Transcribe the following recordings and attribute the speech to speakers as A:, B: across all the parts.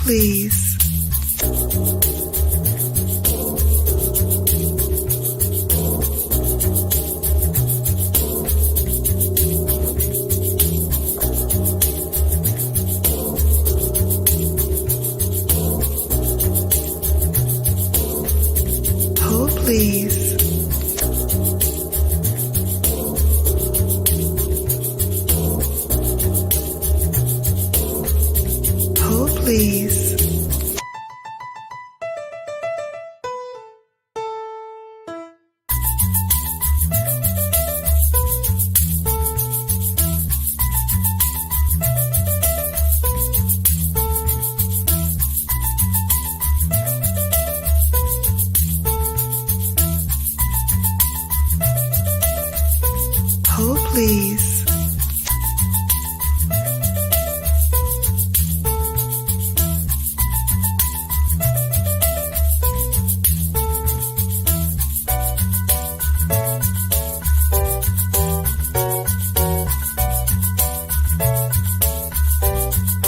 A: please. Hold, please. Hold, please. Hold, please.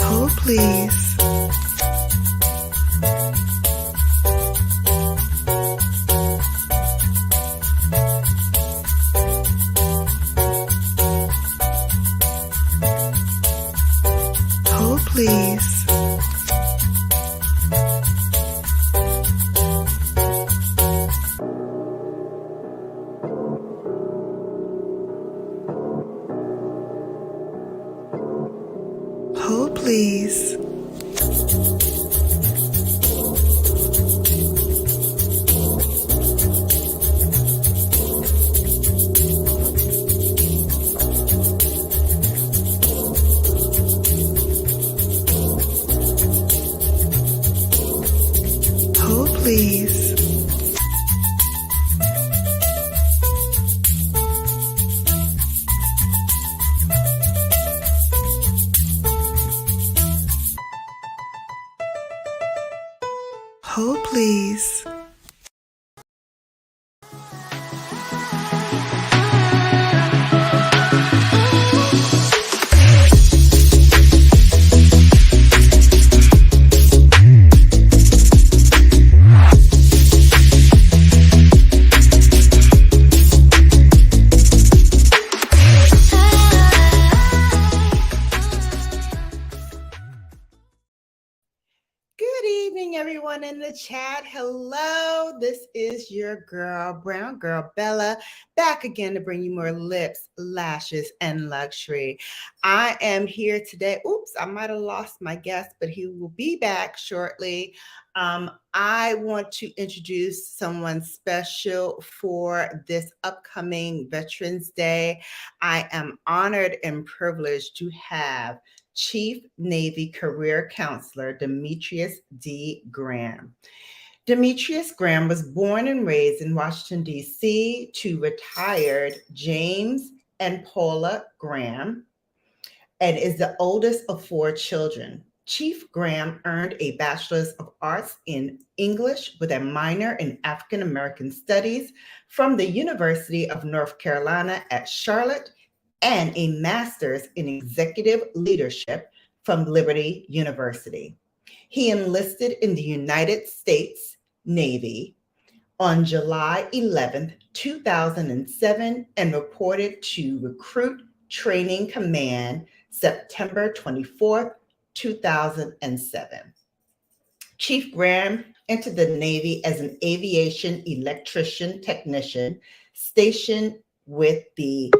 A: Hold, please. Hold, please. Hold, please. Hold, please. Hold, please. Good evening, everyone in the chat. Hello, this is your girl, Brown Girl Bella, back again to bring you more lips, lashes, and luxury. I am here today. Oops, I might have lost my guest, but he will be back shortly. I want to introduce someone special for this upcoming Veterans Day. I am honored and privileged to have Chief Navy Career Counselor Demetrios D. Graham. Demetrios Graham was born and raised in Washington, D.C. to retired James and Paula Graham and is the oldest of 4 children. Chief Graham earned a Bachelor's of Arts in English with a minor in African American Studies from the University of North Carolina at Charlotte and a master's in executive leadership from Liberty University. He enlisted in the United States Navy on July 11, 2007, and reported to Recruit Training Command September 24, 2007. Chief Graham entered the Navy as an aviation electrician technician stationed with the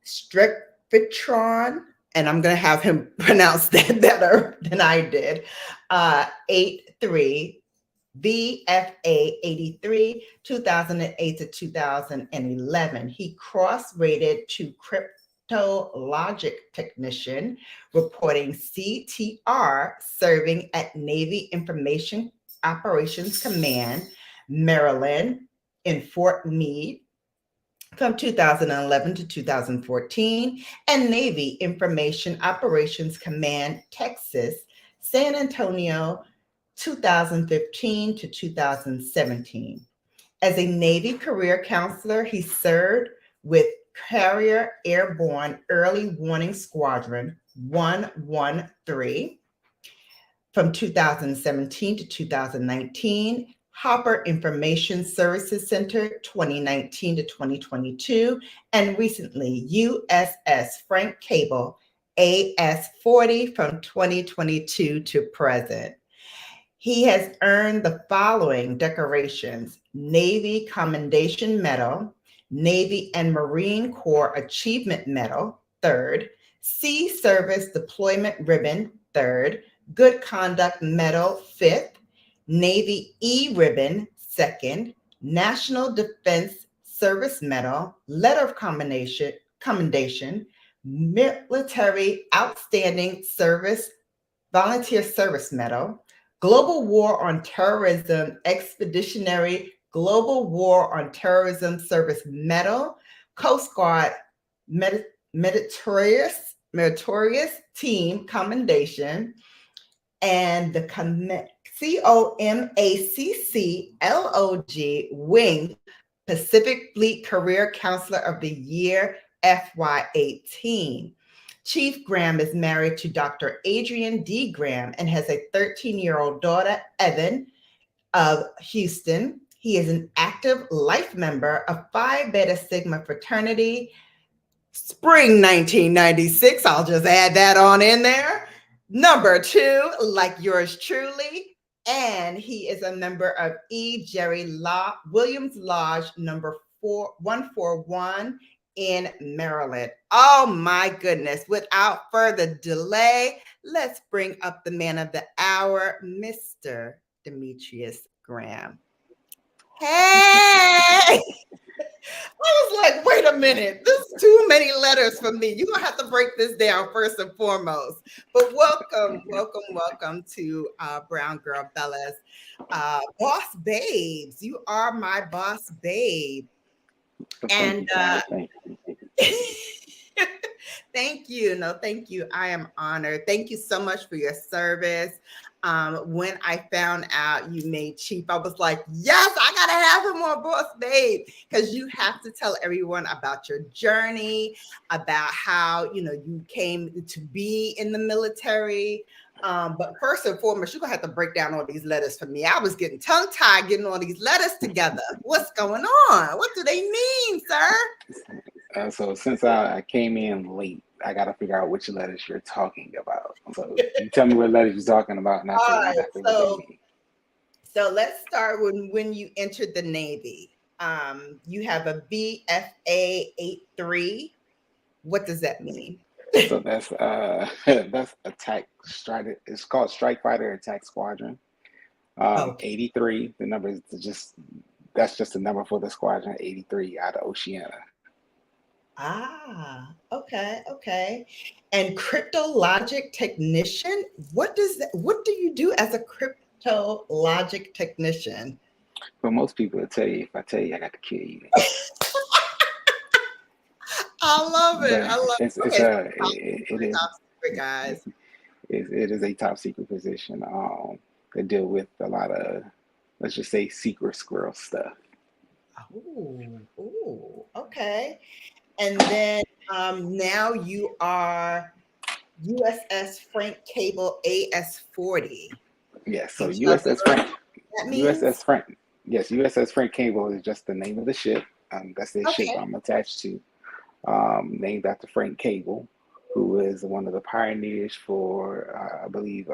A: Strictron, and I'm going to have him pronounce that better than I did, 83 VFA 83, 2008 to 2011. He cross-rated to cryptologic technician, reporting CTR, serving at Navy Information Operations Command, Maryland, in Fort Meade from 2011 to 2014, and Navy Information Operations Command, Texas, San Antonio, 2015 to 2017. As a Navy career counselor, he served with Carrier Airborne Early Warning Squadron 113, from 2017 to 2019, Hopper Information Services Center 2019 to 2022, and recently USS Frank Cable AS-40 from 2022 to present. He has earned the following decorations: Navy Commendation Medal, Navy and Marine Corps Achievement Medal, third, Sea Service Deployment Ribbon, third, Good Conduct Medal, fifth, Navy E Ribbon, second, National Defense Service Medal, Letter of Commendation, Military Outstanding Service Volunteer Service Medal, Global War on Terrorism Expeditionary Global War on Terrorism Service Medal, Coast Guard Meritorious Team Commendation, and the COMACC LOG Pacific Fleet Career Counselor of the Year FY18. Chief Graham is married to Dr. Adrian D. Graham and has a 13-year-old daughter, Evan, of Houston. He is an active life member of Phi Beta Sigma fraternity, Spring 1996. I'll just add that on in there. Number 2, like yours truly. And he is a member of E. Jerry Williams Lodge, number 141 in Maryland. Oh my goodness. Without further delay, let's bring up the man of the hour, Mr. Demetrios Graham. Hey! I was like, wait a minute, this is too many letters for me. You're going to have to break this down first and foremost. But welcome to Brown Girl Bella's Boss Babes. You are my boss babe. And thank you. No, thank you. I am honored. Thank you so much for your service. When I found out you made Chief, I was like, yes, I gotta have him on Boss Babe, because you have to tell everyone about your journey, about how you came to be in the military. But first and foremost, you're gonna have to break down all these letters for me. I was getting tongue-tied getting all these letters together. What's going on? What do they mean, sir?
B: So since I came in late, I got to figure out which letters you're talking about. So you tell me what letters you're talking about, and I'll tell you exactly what they mean.
A: So let's start when you entered the Navy. You have a BFA 83. What does that mean?
B: So that's attack strike. It's called Strike Fighter Attack Squadron. 83. The number is that's just the number for the squadron. 83 out of Oceania.
A: Okay. And cryptologic technician, what do you do as a cryptologic technician?
B: But most people will tell you, if I tell you, I got to kill you.
A: I love it.
B: It is a top secret position. They deal with a lot of, let's just say, secret squirrel stuff.
A: Oh, okay. And then now you are USS Frank Cable AS-40.
B: Yes, so USS Frank. USS Frank. Yes, USS Frank Cable is just the name of the ship. That's the ship I'm attached to. Named after Frank Cable, who is one of the pioneers for, I believe,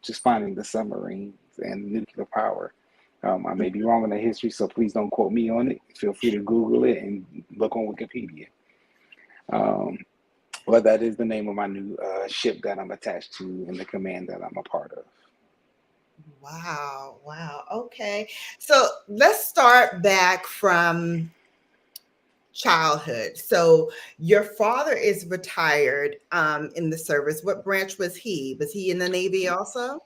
B: just finding the submarines and nuclear power. I may be wrong on the history, so please don't quote me on it. Feel free to Google it and look on Wikipedia. But that is the name of my new ship that I'm attached to in the command that I'm a part of.
A: Wow. Okay. So let's start back from childhood. So your father is retired in the service. What branch was he? Was he in the Navy also?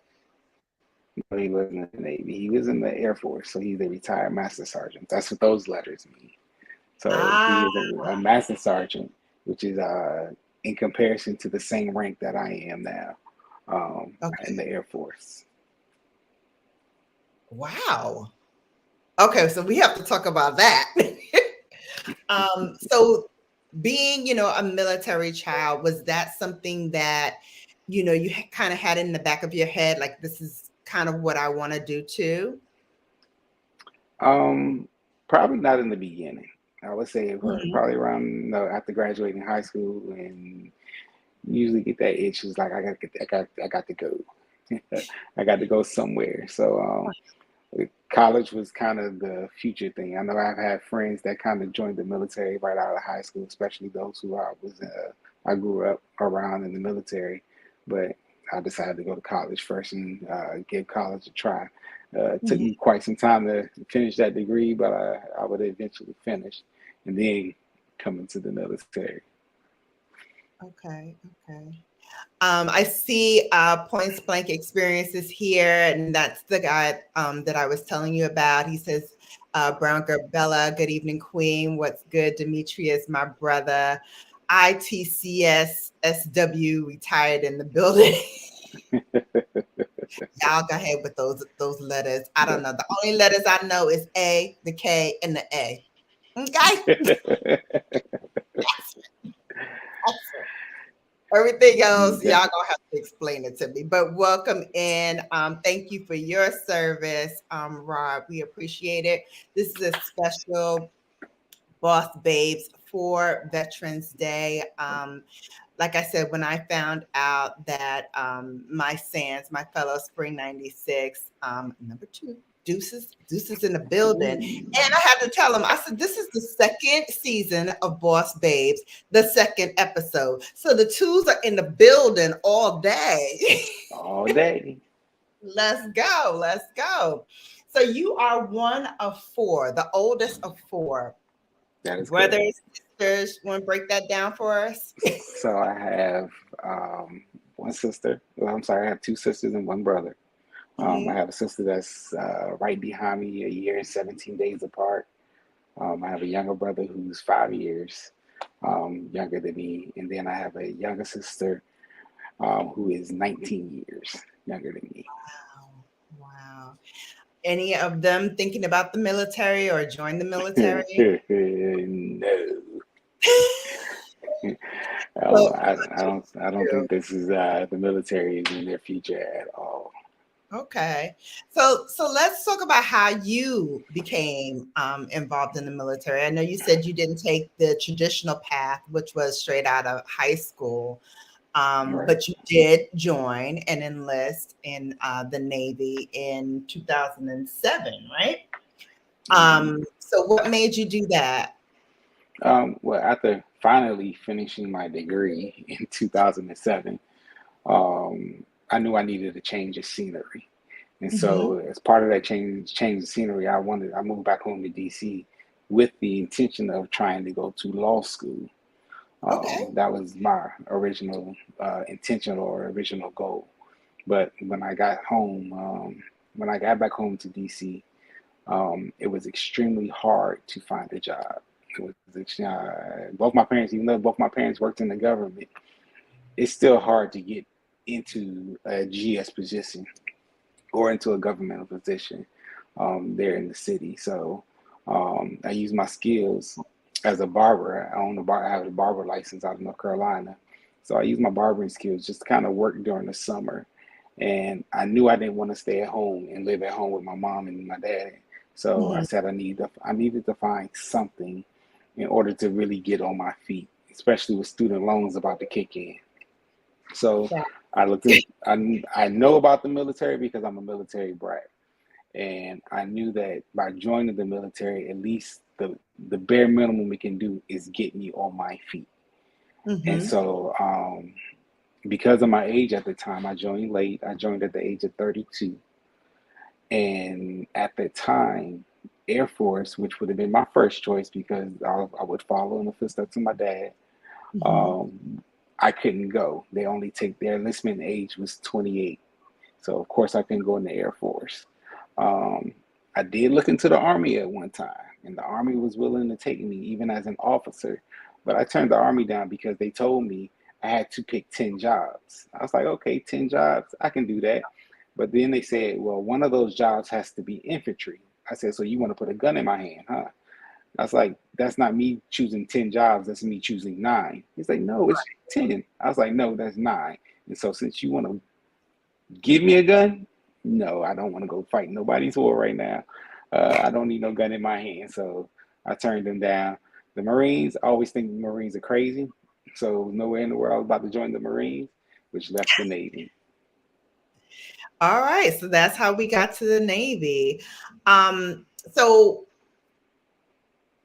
B: No, he wasn't in the Navy. He was in the Air Force, so he's a retired master sergeant. That's what those letters mean. So he is a master sergeant, which is in comparison to the same rank that I am now in the Air Force.
A: Wow. Okay, so we have to talk about that. So being, a military child, was that something that you kind of had in the back of your head, like, this is kind of what I want to do too?
B: Probably not in the beginning. I would say
A: Mhm.
B: probably around after graduating high school, and usually get that itch. It's like I got to go. I got to go somewhere. So college was kind of the future thing. I know I've had friends that kind of joined the military right out of high school, especially those who I grew up around in the military, but I decided to go to college first and give college a try. It took
A: Mhm.
B: me quite some time to finish that degree, but I would eventually finish and then come into the military.
A: Okay. Okay. I see Points Blank Experiences here, and that's the guy that I was telling you about. He says, Brown Girl Bella, good evening, Queen. What's good? Demetrios, my brother. ITCS SW retired in the building. Y'all go ahead with those letters. I don't know. The only letters I know is A, the K, and the A. Okay. Everything else, y'all gonna have to explain it to me. But welcome in. Thank you for your service, Rob. We appreciate it. This is a special Boss Babes for Veterans Day. Like I said, when I found out that my fellow Spring 96, number two, Deuces in the building. And I had to tell him, I said, this is the second season of Boss Babes, the second episode. So the twos are in the building all day.
B: All day.
A: Let's go. Let's go. So you are one of four, the oldest of four.
B: That is correct.
A: Brothers, sisters, want to break that down for us?
B: So I have one sister. Well, I'm sorry, I have two sisters and one brother. I
A: Mhm.
B: have a sister that's right behind me, a year and 17 days apart. I have a younger brother who's 5 years younger than me. And then I have a younger sister who is 19 years younger than me.
A: Wow. Wow. Any of them thinking about the military or join the military?
B: No.
A: Well,
B: I don't think this is the military is in their future at all.
A: okay. So let's talk about how you became involved in the military. I know you said you didn't take the traditional path, which was straight out of high school,
B: Right.
A: but you did join and enlist in the Navy in 2007, right?
B: Indeed.
A: So what made you do that?
B: Well, after finally finishing my degree in 2007, I knew I needed a change of scenery. And
A: Hmm.
B: so as part of that change of scenery, I moved back home to DC with the intention of trying to go to law school.
A: Okay.
B: That was my original intention or original goal. But when I got back home to DC, it was extremely hard to find a job. It was both my parents, even though both my parents worked in the government, it's still hard to get into a GS position or into a governmental position there in the city. So I use my skills as a barber. I have a barber license out of North Carolina. So I use my barbering skills just to kind of work during the summer. And I knew I didn't want to stay at home and live at home with my mom and my dad. So I
A: Mhm.
B: said I needed to find something in order to really get on my feet, especially with student loans about to kick in. So
A: Yeah.
B: I looked in, I know about the military because I'm a military brat. And I knew that by joining the military, at least the bare minimum we can do is get me on my feet. And
A: Hmm.
B: so, because of my age at the time, I joined late. I joined at the age of 32. And at the time, Air Force, which would have been my first choice because I would follow in the footsteps of my dad,
A: Hmm.
B: um, I couldn't go. They only take their enlistment age was 28. So of course I couldn't go in the Air Force. Um, I did look into the Army at one time, and the Army was willing to take me even as an officer, but I turned the Army down because they told me I had to pick 10 jobs. I was like, okay, 10 jobs, I can do that. But then they said, well, one of those jobs has to be infantry. I said, so you want to put a gun in my hand, huh? I was like, that's not me choosing 10 jobs. That's me choosing 9. He's like, no, it's 10. I was like, no, that's 9. And so since you want to give me a gun, no, I don't want to go fight nobody's war right now. I don't need no gun in my hand. So I turned them down. The Marines, I always think the Marines are crazy. So nowhere in the world I was about to join the Marines, which left the Navy.
A: All right. So that's how we got to the Navy. So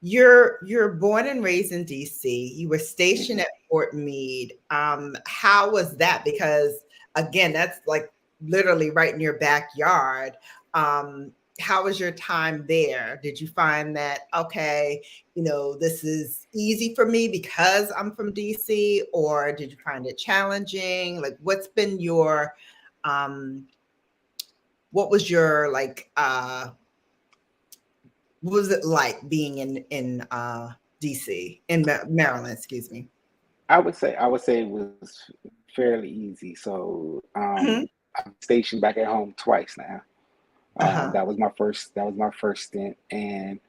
A: you're born and raised in DC. You were stationed at Fort Meade. How was that? Because again, that's like literally right in your backyard. How was your time there? Did you find that, okay, this is easy for me because I'm from DC, or did you find it challenging? Like, what's been your, what was your like, what was it like being in DC, in Maryland, excuse me?
B: I would say it was fairly easy. So
A: Mhm.
B: I'm stationed back at home twice now.
A: Uh-huh.
B: That was my first stint, and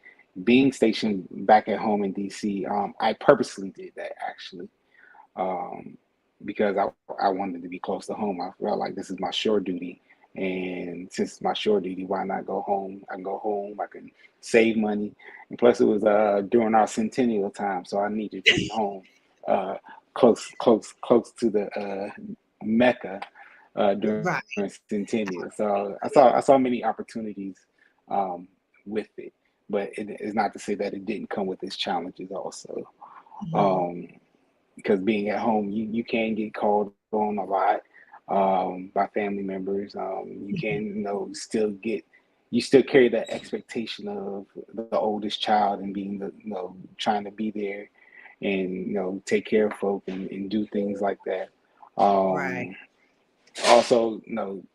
B: being stationed back at home in DC, I purposely did that actually, um, because I wanted to be close to home. I felt like this is my shore duty, and since it's my shore duty, why not go home? I can go home. I can save money, and plus it was during our centennial time, so I needed to be home, uh, close to the Mecca during
A: Right.
B: centennial. So I saw many opportunities um, with it, but it is not to say that it didn't come with its challenges also.
A: Mhm.
B: Um, because being at home, you can get called on a lot by family members. You can, you still carry that expectation of the oldest child and being trying to be there and, take care of folk and do things like that.
A: Right.
B: Um, Also,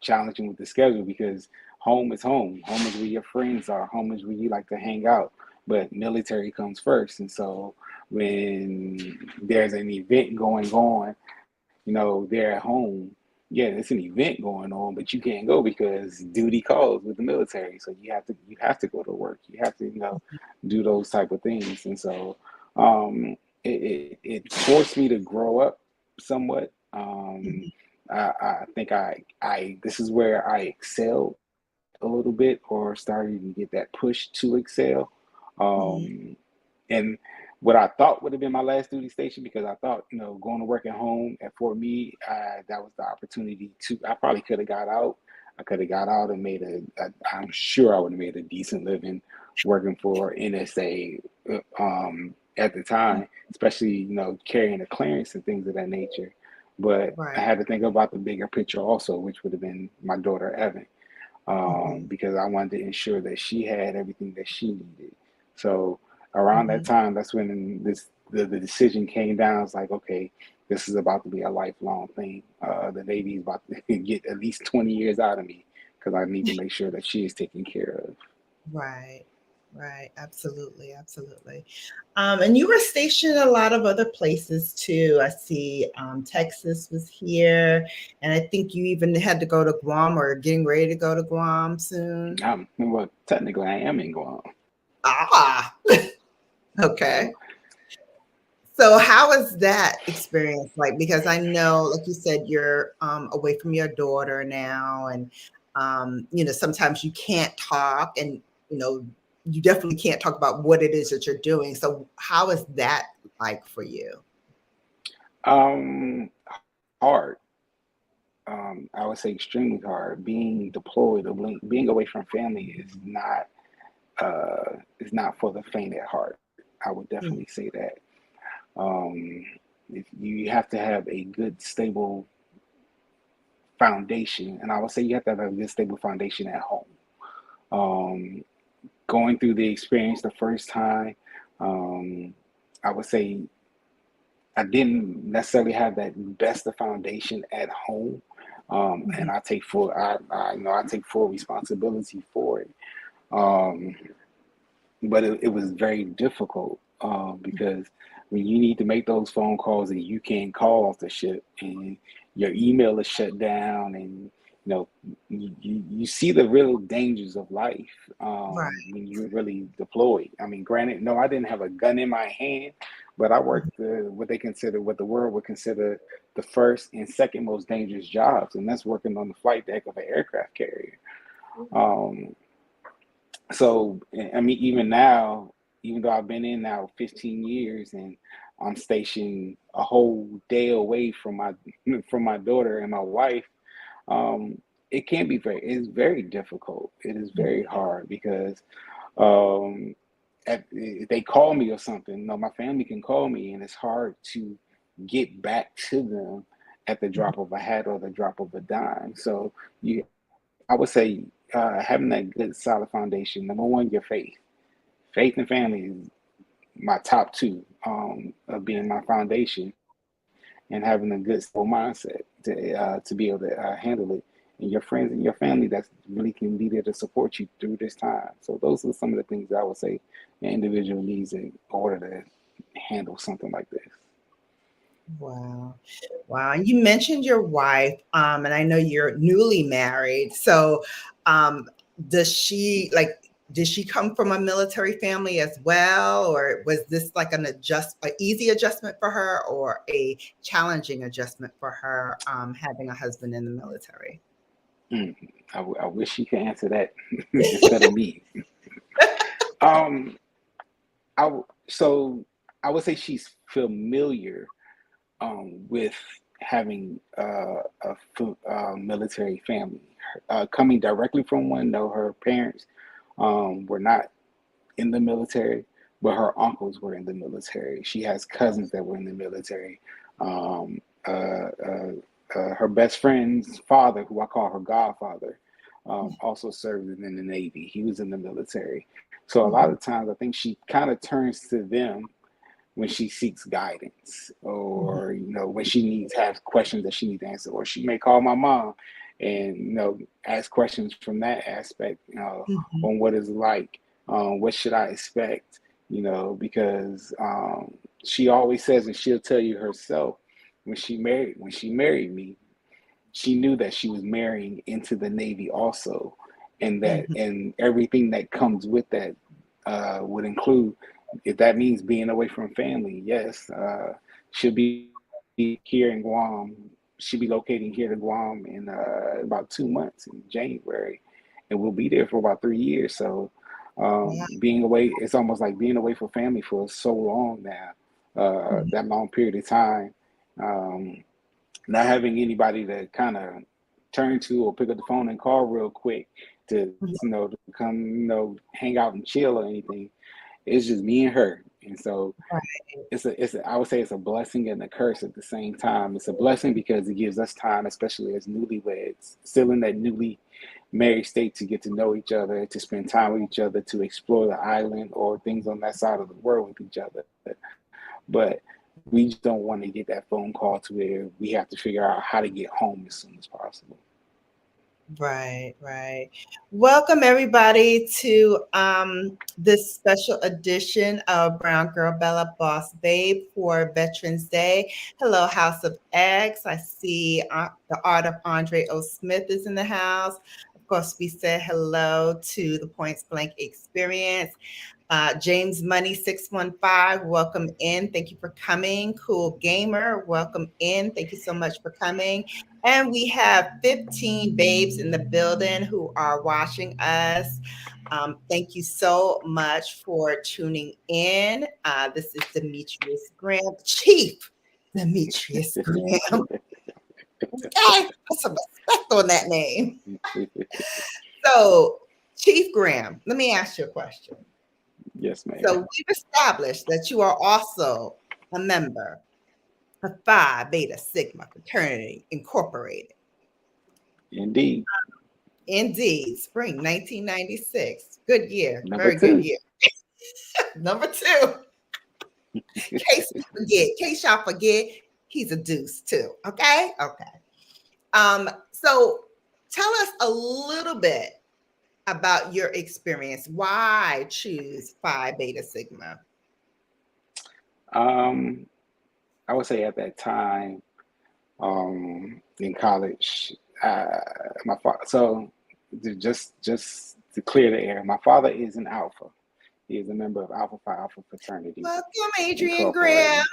B: challenging with the schedule because home is home. Home is where your friends are. Home is where you like to hang out. But military comes first, and so when there's an event going on, they're at home. Yeah, it's an event going on, but you can't go because duty calls with the military. So you have to go to work. You have to do those type of things, and so it forced me to grow up somewhat.
A: Mhm.
B: I think I this is where I excelled a little bit or started to get that push to excel.
A: Mhm.
B: Um, and what I thought would have been my last duty station, because I thought, going to work at home at Fort Meade, that was the opportunity I probably could have got out. I could have got out and I'm sure I would have made a decent living working for NSA at the time, especially, carrying a clearance and things of that nature. But I
A: Right.
B: had to think about the bigger picture also, which would have been my daughter, Evan,
A: Mhm.
B: because I wanted to ensure that she had everything that she needed. So around that
A: Mhm.
B: time, that's when the decision came down. It's like, okay, this is about to be a lifelong thing. The Navy is about to get at least 20 years out of me because I need to make sure that she is taken care of.
A: Right. Right. Absolutely. Absolutely. And you were stationed in a lot of other places too. I see Texas was here, and I think you even had to go to Guam or getting ready to go to Guam soon.
B: Well, technically, I am in Guam.
A: Ah,
B: So
A: okay. So how was that experience like? Because I know, like you said, you're away from your daughter now, and sometimes you can't talk, and you know, you definitely can't talk about what it is that you're doing. So how is that like for you?
B: um, hard. I would say extremely hard. Being deployed or being away from family is not for the faint at heart. I would definitely
A: Mm,
B: say that. Um, if you have to have a good stable foundation, and I would say you have to have a good stable foundation at home. Um, Going through the experience the first time, um, I would say I didn't necessarily have that best of foundation at home,
A: mhm,
B: and I take full responsibility for it. Um, but it was very difficult because when you need to make those phone calls and you can't call off the ship and your email is shut down and know, you see the real dangers of life
A: Right.
B: when you're really deployed. I mean, granted, no, I didn't have a gun in my hand, but I worked what the world would consider the first and second most dangerous jobs, and that's working on the flight deck of an aircraft carrier. Um, so, I mean, even now, even though I've been in now 15 years and I'm stationed a whole day away from my daughter and my wife, um, it's very difficult. It is very hard because um, if they call me or something, no, my family can call me, and it's hard to get back to them at the drop of a hat or the drop of a dime. So I would say having that good solid foundation. Number one, your faith and family is my top two of being my foundation, and having a good stable mindset to be able to handle it. And your friends and your family that really can be there to support you through this time. So those are some of the things that I would say an individual needs in order to handle something like this.
A: Wow. Wow. And you mentioned your wife, and I know you're newly married. So um, does she did she come from a military family as well? Or was this like an easy adjustment for her or a challenging adjustment for her having a husband in the military?
B: Mm, I wish you could answer that instead of me. Um, so I would say she's familiar with having a military family. Coming directly from one, though her parents were not in the military, but her uncles were in the military. She has cousins that were in the military. Um, uh, uh, Her best friend's father, who I call her godfather, also served in the Navy. He was in the military. So a lot of times, I think she kind of turns to them when she seeks guidance, or when she has questions that she needs to answer, or she may call my mom and ask questions from that aspect,
A: Mhm.
B: on what it's like, what should I expect, because she always says, and she'll tell you herself, when she married me, she knew that she was marrying into the Navy also, and that
A: Mhm.
B: and everything that comes with that would include, if that means being away from family, yes, she'll be here in Guam. She'll be locating here to Guam in about 2 months in January, and we'll be there for about 3 years. So
A: Wow.
B: being away, it's almost like being away from family for so long now, that long period of time. Um, Not having anybody to kind of turn to or pick up the phone and call real quick to come hang out and chill or anything. It's just me and her, and so I would say it's a blessing and a curse at the same time. It's a blessing because it gives us time, especially as newlyweds, still in that newly married state, to get to know each other, to spend time with each other, to explore the island or things on that side of the world with each other. But we just don't want to get that phone call to where we have to figure out how to get home as soon as possible.
A: Right, right. Welcome everybody to this special edition of Brown Girl Bella Boss Babe for Veterans Day. Hello, House of X. I see the art of Andre O. Smith is in the house. Of course, we said hello to the Points Blank Experience. James Money 615, welcome in. Thank you for coming. Cool Gamer, welcome in. Thank you so much for coming. And we have 15 babes in the building who are watching us. Thank you so much for tuning in. This is Demetrios Graham, Chief Demetrios Graham. Okay, put some respect on that name. So, Chief Graham, let me ask you a question.
B: Yes, ma'am.
A: So we've established that you are also a member of Phi Beta Sigma Fraternity Incorporated.
B: Indeed.
A: Indeed, spring 1996. Good year,
B: Number
A: very good
B: two.
A: year. Number two, case y'all forget, he's a deuce too. Okay, okay. So tell us a little bit about your experience. Why choose Phi Beta Sigma?
B: Um, I would say at that time, in college, my father. So just to clear the air, my father is an Alpha. He is a member of Alpha Phi Alpha fraternity.
A: Welcome, Adrian
B: Incorporated.
A: Graham.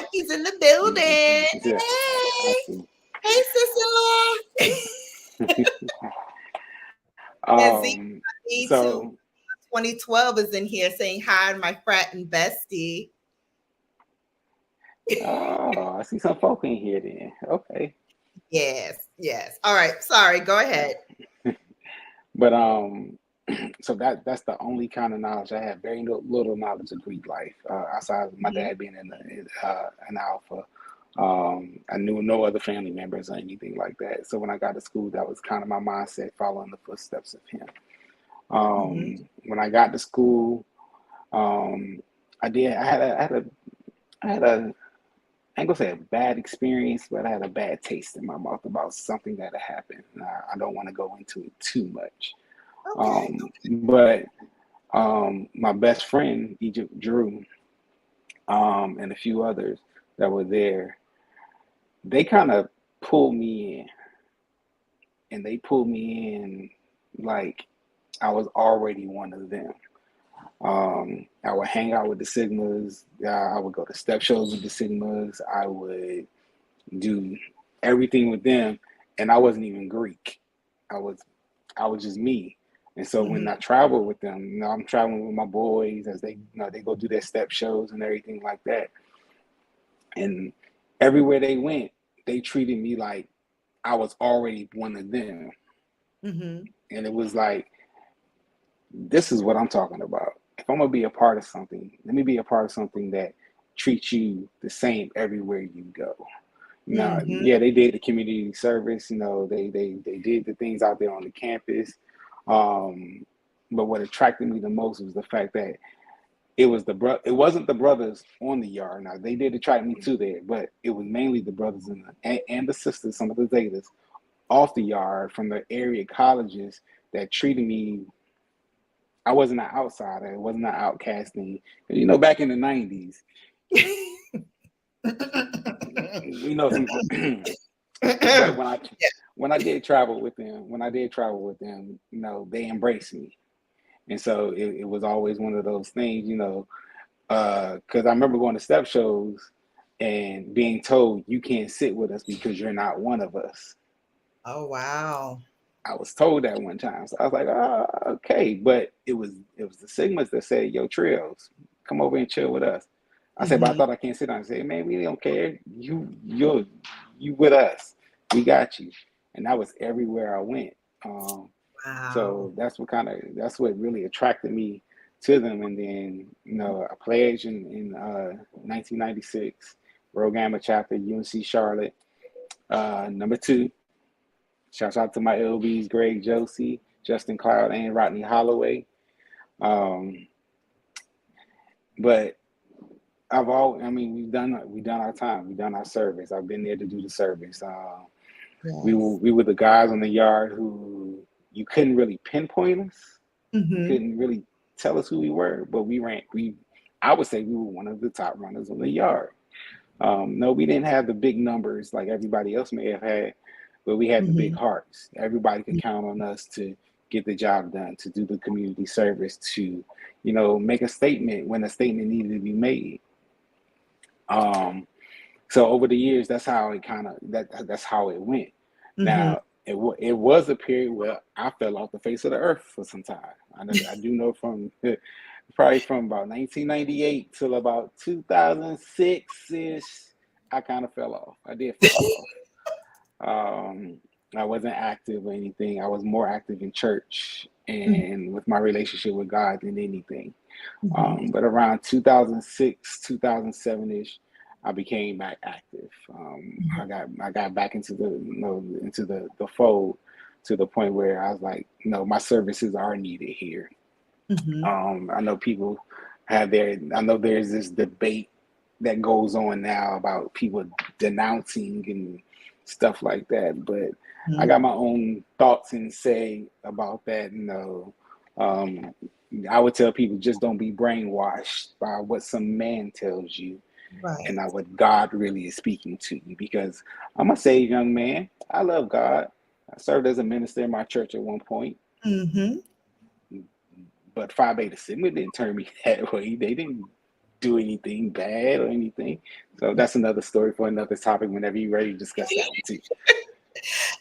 A: Mikey's in the building.
B: Yeah, I
A: Hey,
B: see.
A: hey, sister. And Z
B: So
A: 2012 is in here saying hi, my frat and bestie.
B: oh, I see some folk in here then. Okay.
A: Yes. All right. Sorry. Go ahead.
B: But so that's the only kind of knowledge I have. Very little knowledge of Greek life outside of my dad being an Alpha. I knew no other family members or anything like that. So when I got to school, that was kind of my mindset, following the footsteps of him. When I got to school, I had a I ain't gonna say a bad experience, but I had a bad taste in my mouth about something that had happened. I don't want to go into it too much.
A: Okay.
B: But my best friend, Egypt Drew, and a few others that were there, they kind of pulled me in. And they pulled me in like I was already one of them. I would hang out with the Sigmas. I would go to step shows with the Sigmas. I would do everything with them, and I wasn't even Greek. I was just me. And so when I travel with them, I'm traveling with my boys as they they go do their step shows and everything like that. And everywhere they went, they treated me like I was already one of them. And it was like, this is what I'm talking about. If I'm gonna be a part of something, let me be a part of something that treats you the same everywhere you go. Now, yeah, they did the community service. They did the things out there on the campus. But what attracted me the most was the fact that it wasn't the brothers on the yard. Now they did attract me to there, but it was mainly the brothers and the sisters, some of the Zetas, off the yard from the area colleges that treated me. I wasn't an outsider. It wasn't an outcasting. Back in the 90s, some. But when I did travel with them, they embraced me. And so it was always one of those things, because I remember going to step shows and being told you can't sit with us because you're not one of us.
A: Oh, wow.
B: I was told that one time. So I was like, oh, okay. But it was the Sigmas that said, yo, Trios, come over and chill with us. I said, but I thought I can't sit down. I said, man, we don't care. You with us. We got you. And that was everywhere I went.
A: Wow.
B: So that's what really attracted me to them. And then, I pledged in 1996, Rho Gamma chapter, UNC Charlotte, number 2. Shouts out to my LBs, Greg Josie, Justin Cloud, and Rodney Holloway. But we've done our time. We've done our service. I've been there to do the service. We were the guys on the yard who you couldn't really pinpoint us. You couldn't really tell us who we were, but I would say we were one of the top runners on the yard. No, we didn't have the big numbers like everybody else may have had, but we had the big hearts. Everybody could count on us to get the job done, to do the community service, to, make a statement when a statement needed to be made. So over the years, that's how that's how it went. Now, it was a period where I fell off the face of the earth for some time. I do know probably from about 1998 till about 2006-ish, I kind of fell off. I did fall off. I wasn't active or anything. I was more active in church and with my relationship with God than anything. But around 2006, 2007-ish, I became back active. I got back into the fold to the point where I was like, my services are needed here. I know people I know there's this debate that goes on now about people denouncing and stuff like that, but I got my own thoughts and say about that. I would tell people, just don't be brainwashed by what some man tells you. Right. And not what God really is speaking to you, because I'm a saved young man. I love God. I served as a minister in my church at one point.
A: Mm-hmm.
B: But Phi Beta Sigma didn't turn me that way. They didn't do anything bad or anything. So that's another story for another topic whenever you're ready to discuss that one too.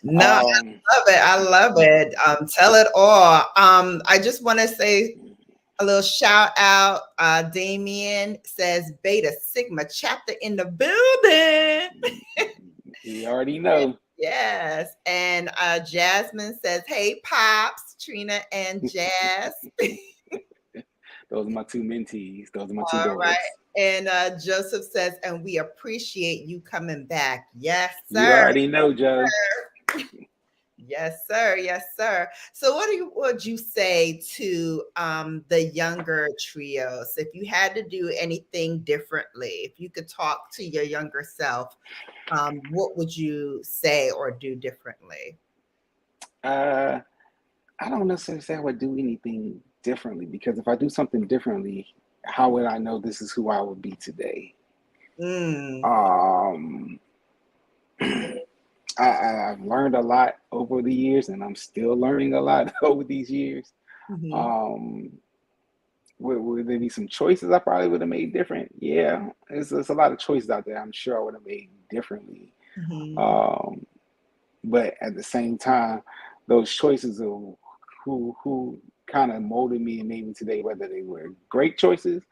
A: No, I love it. I love it. Tell it all. I just want to say a little shout out. Damien says Beta Sigma chapter in the building.
B: You already know.
A: Yes. And Jasmine says, hey, Pops, Trina and Jazz.
B: Those are my two mentees. Those are my two
A: All
B: daughters.
A: right. And Joseph says, and we appreciate you coming back. Yes, sir.
B: You already know, Joe.
A: Yes, sir. Yes, sir. So what would you say to the younger trios? If you had to do anything differently, if you could talk to your younger self, what would you say or do differently?
B: I don't necessarily say I would do anything differently, because if I do something differently, how would I know this is who I would be today? I've learned a lot over the years, and I'm still learning a lot over these years. Would there be some choices I probably would have made different? Yeah, there's a lot of choices out there I'm sure I would have made differently. But at the same time, those choices of who kind of molded me and made me today, whether they were great choices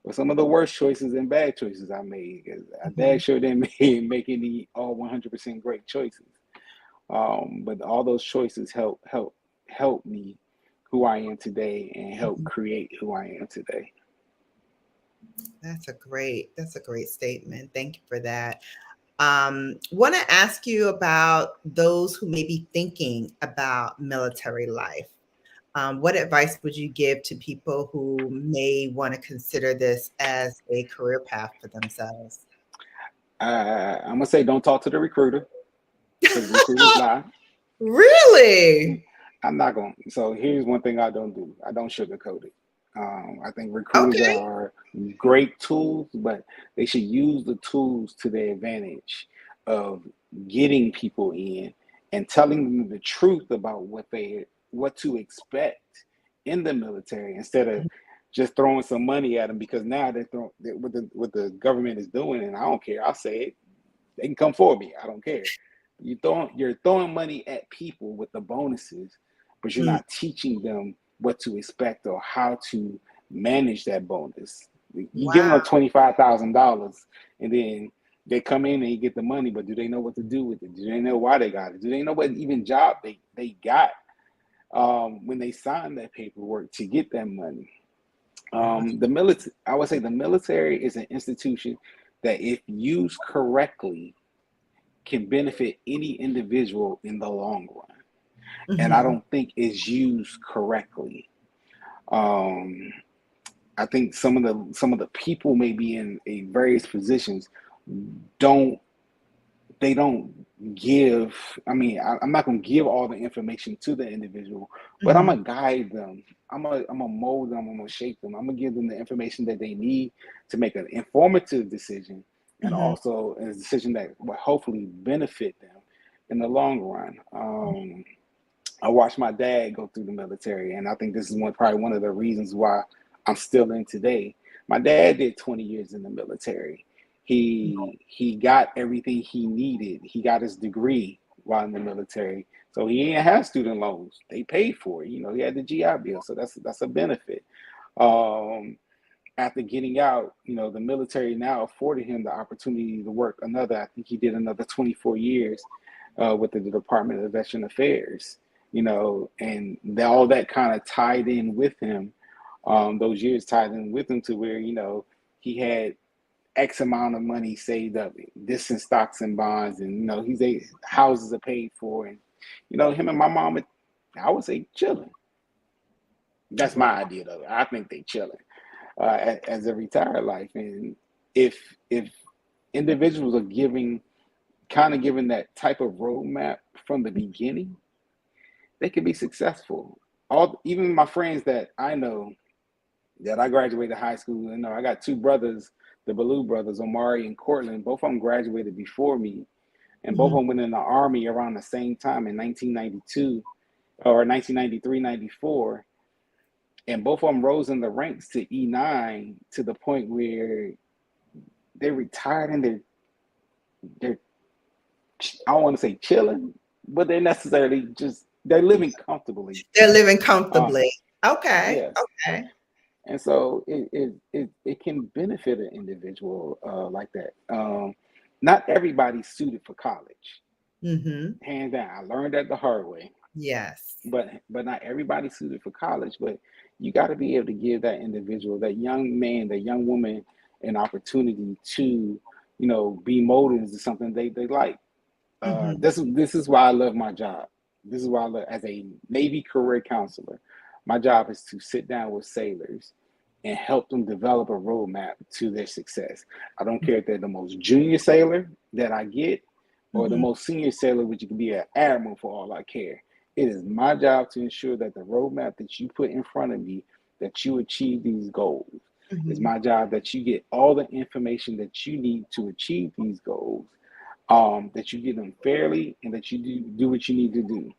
B: or some of the worst choices and bad choices I made, because I damn sure didn't make any all 100% great choices. But all those choices help me who I am today and help create who I am today.
A: That's a great statement. Thank you for that. Want to ask you about those who may be thinking about military life. What advice would you give to people who may want to consider this as a career path for themselves?
B: I'm gonna say don't talk to the recruiter, because recruiters lie.
A: Really?
B: I'm not going. So here's one thing I don't do. I don't sugarcoat it. I think recruiters are great tools, but they should use the tools to their advantage of getting people in and telling them the truth about what to expect in the military, instead of just throwing some money at them, because now what the government is doing, and I don't care. I'll say it. They can come for me. I don't care. You're throwing money at people with the bonuses, but you're not teaching them what to expect or how to manage that bonus. You give them $25,000, and then they come in and you get the money, but do they know what to do with it? Do they know why they got it? Do they know what even job they got when they signed that paperwork to get that money? The military, I would say the military is an institution that, if used correctly, can benefit any individual in the long run. And I don't think is used correctly. I think some of the people maybe in various positions don't give. I mean, I'm not going to give all the information to the individual, but I'm gonna guide them. I'm gonna mold them. I'm gonna shape them. I'm gonna give them the information that they need to make an informative decision, and also a decision that will hopefully benefit them in the long run. I watched my dad go through the military, and I think this is probably one of the reasons why I'm still in today. My dad did 20 years in the military. He got everything he needed. He got his degree while in the military, so he didn't have student loans. They paid for it. He had the GI Bill, so that's a benefit. After getting out, the military now afforded him the opportunity to work I think he did another 24 years with the Department of Veteran Affairs, and all that kind of tied in with him. Those years tied in with him to where, he had X amount of money saved up, this in stocks and bonds, and, houses are paid for. And, him and my mom, I would say, chilling. That's my idea, though. I think they chilling as a retired life. And if individuals are giving that type of roadmap from the beginning, they can be successful. Even my friends that I know that I graduated high school, I got two brothers, the Ballou brothers, Omari and Cortland. Both of them graduated before me. and both of them went in the Army around the same time in 1992 or 1993, 94. And both of them rose in the ranks to E9 to the point where they retired and they're I don't want to say chilling, but they're necessarily just they're living comfortably.
A: They're living comfortably. Okay.
B: Yes.
A: Okay.
B: And so it can benefit an individual like that. Not everybody's suited for college. Hands down, I learned that the hard way.
A: Yes.
B: But not everybody's suited for college. But you got to be able to give that individual, that young man, that young woman, an opportunity to, be molded into something they like. This is why I love my job. This is why I love, as a Navy career counselor, my job is to sit down with sailors and help them develop a roadmap to their success. I don't care if they're the most junior sailor that I get or the most senior sailor, which you can be an admiral for all I care. It is my job to ensure that the roadmap that you put in front of me, that you achieve these goals. It's my job that you get all the information that you need to achieve these goals. That you get them fairly and that you do what you need to do.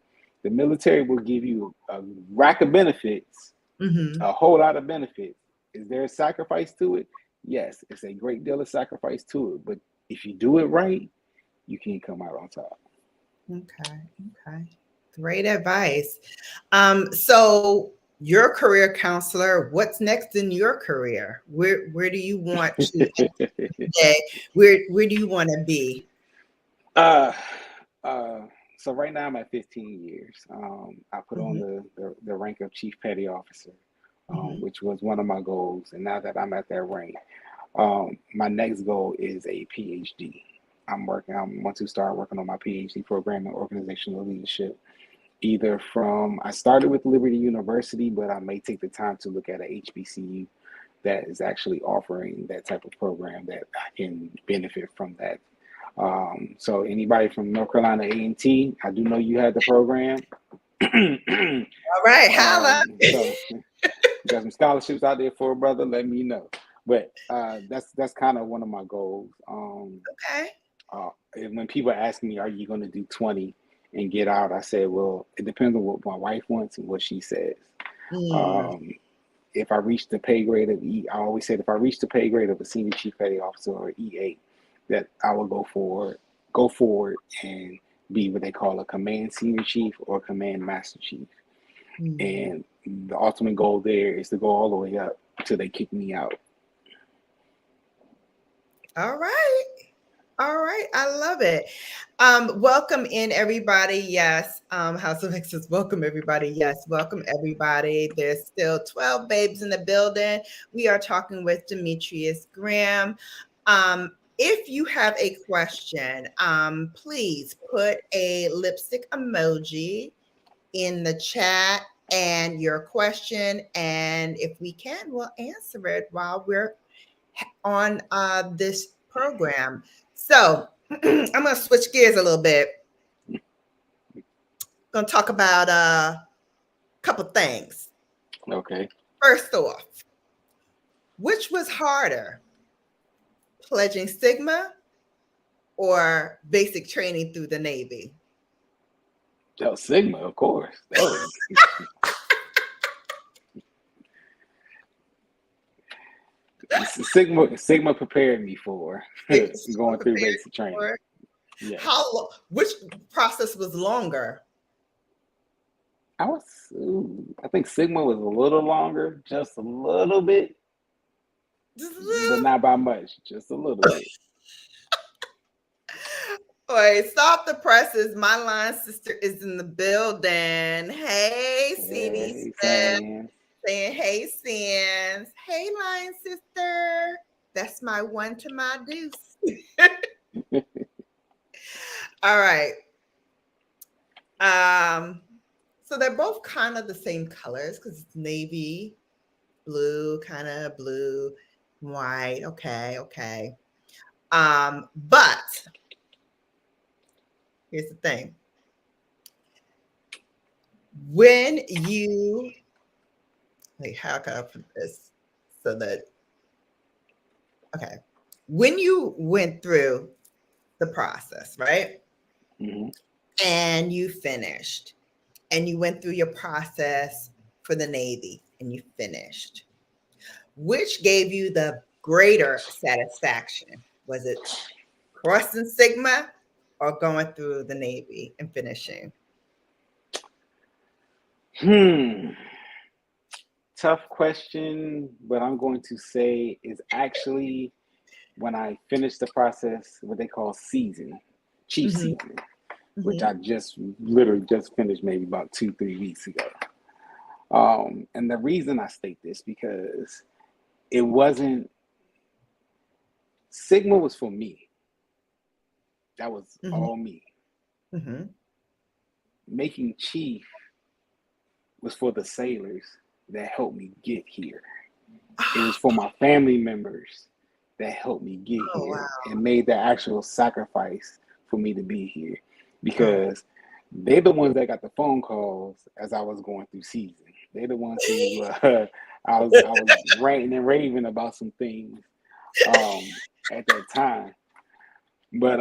B: The military will give you a rack of benefits, a whole lot of benefits. Is there a sacrifice to it? Yes, it's a great deal of sacrifice to it. But if you do it right, you can come out on top.
A: Okay. Great advice. So your career counselor, what's next in your career? Where do you want to today? Where do you want to be?
B: So right now I'm at 15 years. I put on the rank of Chief Petty Officer, which was one of my goals. And now that I'm at that rank, my next goal is a PhD. I want to start working on my PhD program in organizational leadership. I started with Liberty University, but I may take the time to look at a HBCU that is actually offering that type of program that I can benefit from that. So anybody from North Carolina A&T, I do know you had the program.
A: All right, holla.
B: So got some scholarships out there for a brother, let me know. But that's kind of one of my goals.
A: Okay.
B: When people ask me, are you going to do 20 and get out? I said, well, it depends on what my wife wants and what she says. If I reach the pay grade of I always said if I reach the pay grade of a senior chief petty officer or E8, that I will go forward and be what they call a command senior chief or command master chief. And the ultimate goal there is to go all the way up until they kick me out.
A: All right. I love it. Welcome in everybody. Yes. House of X says welcome everybody. Yes. Welcome everybody. There's still 12 babes in the building. We are talking with Demetrios Graham. If you have a question, please put a lipstick emoji in the chat and your question. And if we can, we'll answer it while we're on this program. So I'm going to switch gears a little bit. Going to talk about a couple things.
B: Okay.
A: First off, which was harder, pledging Sigma or basic training through the Navy?
B: Oh, Sigma, of course. Sigma prepared me for going through basic training.
A: Yes. Which process was longer?
B: I think Sigma was a little longer, just a little bit, but not by much, just a little bit.
A: Wait, stop the presses. My line sister is in the building. Hey, CD Smith. Saying, hey, Sins. Hey, line sister. That's my one to my deuce. All right. So they're both kind of the same colors because it's navy, blue, kind of blue, white. Okay. But here's the thing. When you, how can I put this so that, okay. When you went through the process, right?
B: Mm-hmm.
A: and you finished, and you went through your process for the Navy, and you finished. Which gave you the greater satisfaction? Was it crossing Sigma or going through the Navy and finishing?
B: Tough question, but I'm going to say is actually when I finished the process, what they call season, chief
A: Mm-hmm.
B: season, which I just literally just finished maybe about 2-3 weeks ago. And the reason I state this because it wasn't Sigma was for me. That was all me.
A: Mm-hmm.
B: Making chief was for the sailors that helped me get here. It was for my family members that helped me get here and made the actual sacrifice for me to be here, because they're the ones that got the phone calls as I was going through season. They're the ones who I was ranting and raving about some things at that time, but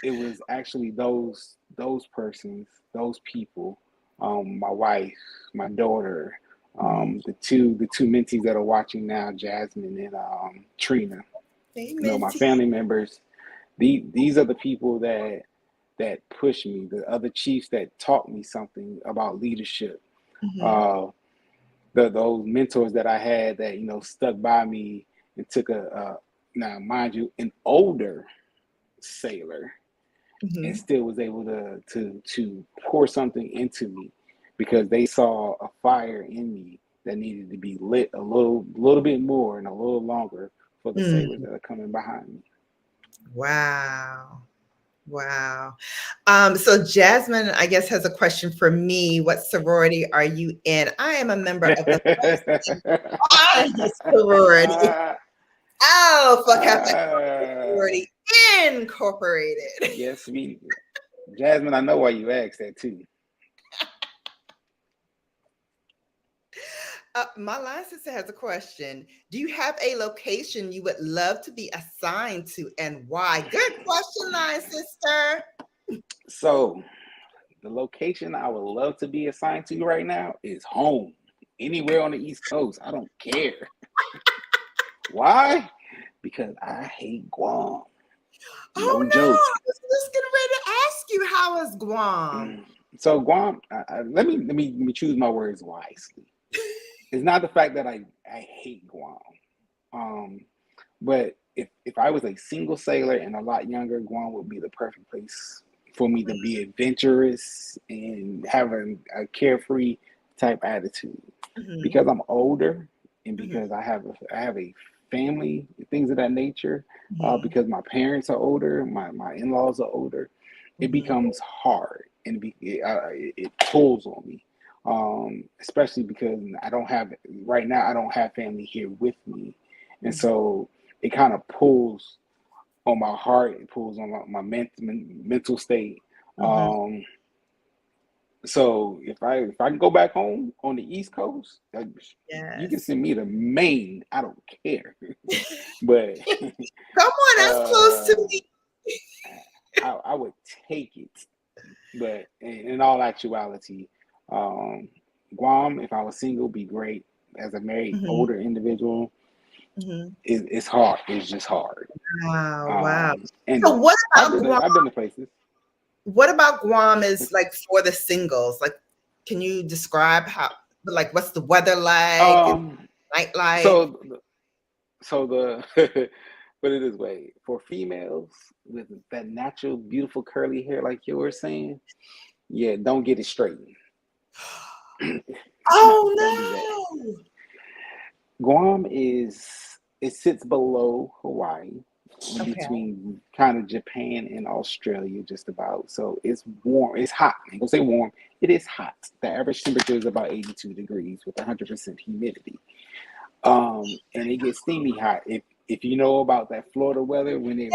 B: it was actually those persons, those people, my wife, my daughter, the two mentees that are watching now, Jasmine and Trina.
A: Hey,
B: My family members. These are the people that push me. The other chiefs that taught me something about leadership. Those mentors that I had that stuck by me and took now mind you an older sailor and still was able to pour something into me because they saw a fire in me that needed to be lit a little bit more and a little longer for the sailors that are coming behind me.
A: Wow. So Jasmine, I guess, has a question for me. What sorority are you in? I am a member of the sorority. Alpha Kappa Sorority Incorporated.
B: Yes, Jasmine, I know why you asked that too.
A: My line sister has a question. Do you have a location you would love to be assigned to and why? Good question, line sister.
B: So the location I would love to be assigned to right now is home. Anywhere on the East Coast. I don't care. Why? Because I hate Guam. No joke.
A: I was just getting ready to ask you, how is Guam?
B: So Guam, let me choose my words wisely. It's not the fact that I hate Guam, but if I was a single sailor and a lot younger, Guam would be the perfect place for me to be adventurous and have a carefree type attitude. Because I'm older and because I have a family, things of that nature. Because my parents are older, my in-laws are older, it becomes hard and it pulls on me. Especially because I don't have family here with me, and so it kind of pulls on my heart. It pulls on my mental state. So if I can go back home on the East Coast, you can send me to Maine. I don't care. But
A: come on, that's close to me.
B: I would take it. But in all actuality, Guam, if I was single, be great. As a married older individual, it's hard. It's just hard.
A: Wow.
B: And
A: so what about
B: Guam? I've been to places.
A: What about Guam is like for the singles? Like, can you describe what's the weather like? Night like?
B: So the put it this way, for females with that natural, beautiful curly hair like you were saying, yeah, don't get it straightened.
A: Oh no!
B: Guam it sits below Hawaii, in between kind of Japan and Australia, just about. So it's warm. It's hot. I'm gonna say warm. It is hot. The average temperature is about 82 degrees with 100% humidity. And it gets steamy hot. If you know about that Florida weather, when it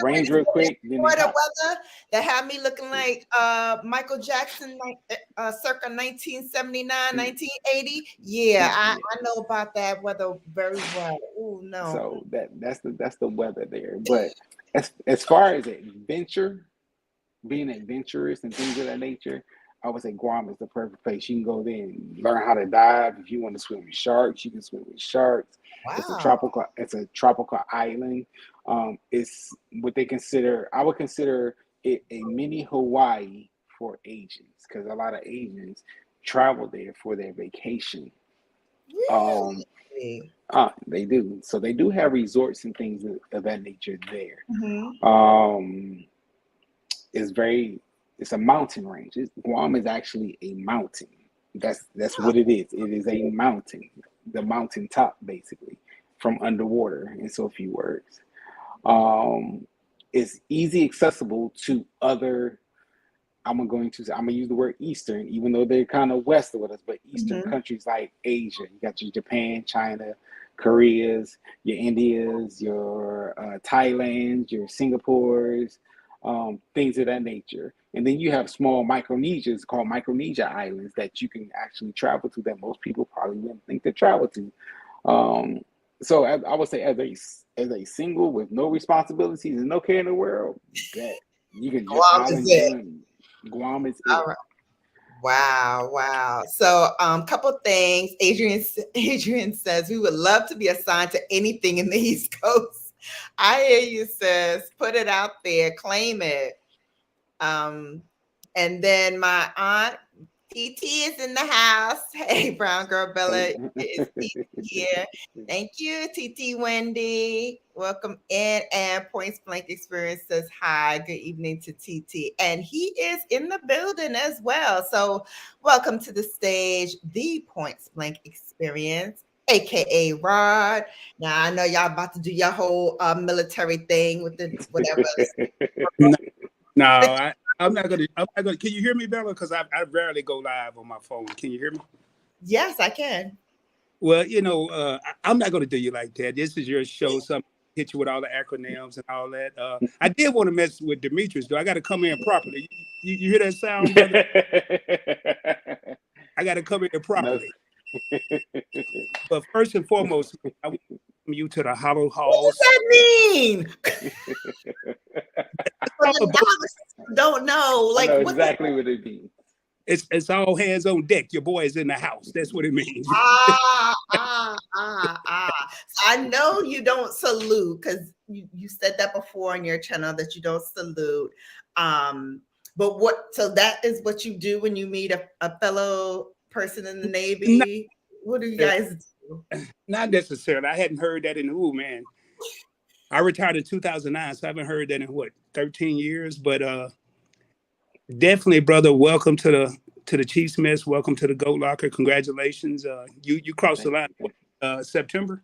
B: rains real quick, then
A: Florida weather that had me looking like Michael Jackson, circa 1979, 1980. Yeah, I know about that weather very well. Oh no.
B: So that's the weather there. But as far as adventure, being adventurous and things of that nature, I would say Guam is the perfect place. You can go there and learn how to dive. If you want to swim with sharks, you can swim with sharks.
A: Wow.
B: It's a tropical island. It's what they consider. I would consider it a mini Hawaii for Asians, because a lot of Asians travel there for their vacation.
A: Really?
B: They do. So they do have resorts and things of that nature there.
A: Mm-hmm.
B: It's a mountain range. Guam is actually a mountain. That's what it is. It is a mountain, the mountain top, basically, from underwater, in so few words. It's easy accessible to other. I'm gonna use the word Eastern, even though they're kind of west with us, but Eastern countries like Asia. You got your Japan, China, Koreas, your Indias, your Thailands, your Singapores, things of that nature. And then you have small Micronesias called Micronesia Islands that you can actually travel to, that most people probably wouldn't think to travel to. So I would say, as a single with no responsibilities and no care in the world, that you can just island join. Guam is it.
A: All right. Wow. So couple things. Adrian says, we would love to be assigned to anything in the East Coast. I hear you, sis. Put it out there, claim it. And then my aunt TT is in the house. Hey, Brown Girl Bella is TT here. Thank you, TT Wendy. Welcome in. And Points Blank Experience says hi. Good evening to TT. And he is in the building as well. So welcome to the stage, the Points Blank Experience, aka Rod. Now I know y'all about to do your whole military thing with the whatever.
C: No, I'm not gonna. Can you hear me, Bella? Because I rarely go live on my phone. Can you hear me?
A: Yes, I can.
C: Well, I'm not gonna do you like that. This is your show. So I'm gonna hit you with all the acronyms and all that. I did want to mess with Demetrios, though. I got to come in properly. You hear that sound, brother? I got to come in properly. But first and foremost, I welcome you to the Hollow Halls.
A: What does that mean? Don't know.
B: Like, I know exactly what it means.
C: It's all hands on deck. Your boy is in the house. That's what it means.
A: So I know you don't salute, because you said that before on your channel that you don't salute. But so that is what you do when you meet a fellow person in the Navy? What do you guys do?
C: Not necessarily. I hadn't heard that in man. I retired in 2009, so I haven't heard that in 13 years. But definitely, brother, welcome to the Chiefs Mess. Welcome to the Goat Locker. Congratulations. You crossed the line September?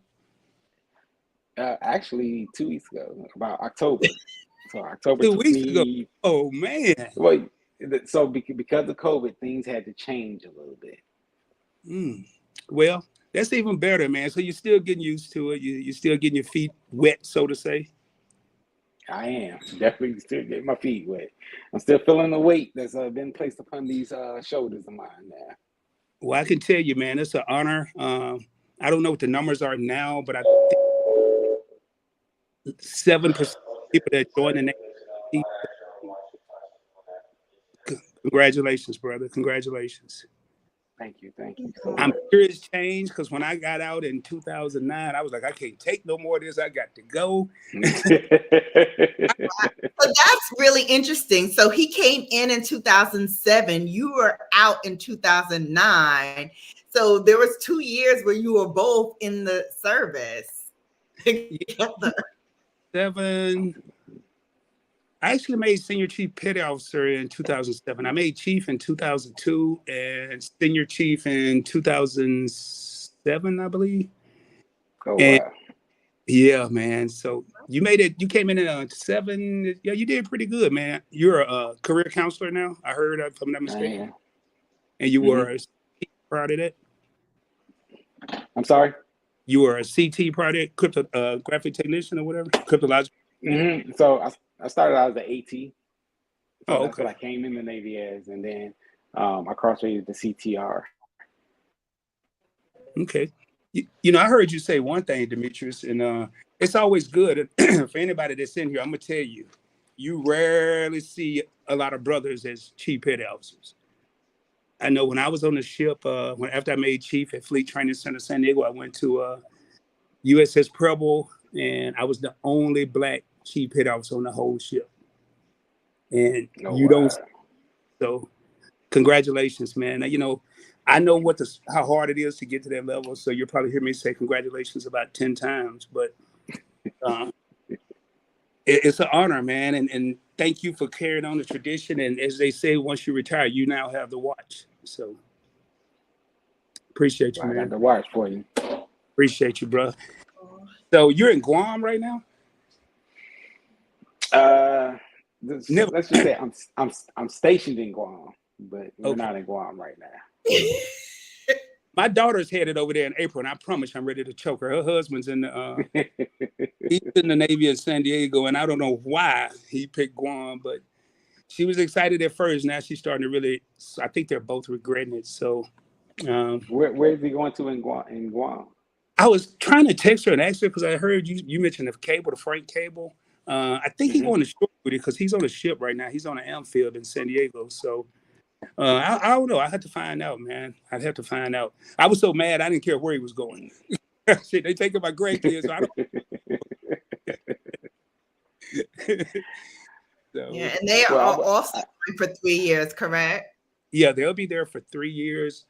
B: Actually, 2 weeks ago, about October. So October
C: 2 weeks ago. Oh man.
B: Well, so because of COVID, things had to change a little bit.
C: Well, that's even better, man. So you're still getting used to it. You're still getting your feet wet, so to say.
B: I am definitely still getting my feet wet. I'm still feeling the weight that's been placed upon these shoulders of mine now.
C: Well, I can tell you, man, it's an honor. I don't know what the numbers are now, but I think 7% of people that join the Navy. Congratulations, brother. Congratulations.
B: Thank you so much.
C: I'm sure it's changed, because when I got out in 2009, I was like, I can't take no more of this. I got to go.
A: So that's really interesting. So he came in 2007. You were out in 2009. So there was 2 years where you were both in the service together.
C: 7. I actually made senior chief petty officer in 2007. I made chief in 2002 and senior chief in 2007, I believe.
B: Oh, wow.
C: Yeah, man. So you made it. You came in at 7. Yeah, you did pretty good, man. You're a career counselor now, I heard, if I'm not mistaken. And you were a CT prior to that?
B: I'm sorry?
C: You were a CT prior to that, graphic technician or whatever? Cryptological?
B: So I started out as an AT. So that's what I came in the Navy as. And then I cross-rated the CTR.
C: Okay. I heard you say one thing, Demetrios, and it's always good for anybody that's in here. I'm going to tell you, you rarely see a lot of brothers as chief petty officers. I know when I was on the ship, after I made chief at Fleet Training Center San Diego, I went to USS Preble, and I was the only black chief petty officer on the whole ship. And you don't. So, congratulations, man. You know, I know how hard it is to get to that level. So you'll probably hear me say congratulations about 10 times, but it's an honor, man. And thank you for carrying on the tradition. And as they say, once you retire, you now have the watch. So appreciate you, man.
B: I got the watch for you.
C: Appreciate you, bro. So you're in Guam right now?
B: Let's just say I'm stationed in Guam, but we're not in Guam right now.
C: My daughter's headed over there in April, and I promise you I'm ready to choke her. Her husband's in the he's in the Navy in San Diego, and I don't know why he picked Guam, but she was excited at first. Now she's starting to really. I think they're both regretting it. So,
B: where is he going to in Guam?
C: I was trying to text her and ask her because I heard you mentioned the Frank Cable. I think he's going to short with it because he's on a ship right now. He's on an amphibious in San Diego. So I don't know. I had to find out, man. I'd have to find out. I was so mad I didn't care where he was going. Shit, they taking my grandkids. So I don't.
A: So, yeah, and they are also for 3 years, correct?
C: Yeah, they'll be there for 3 years,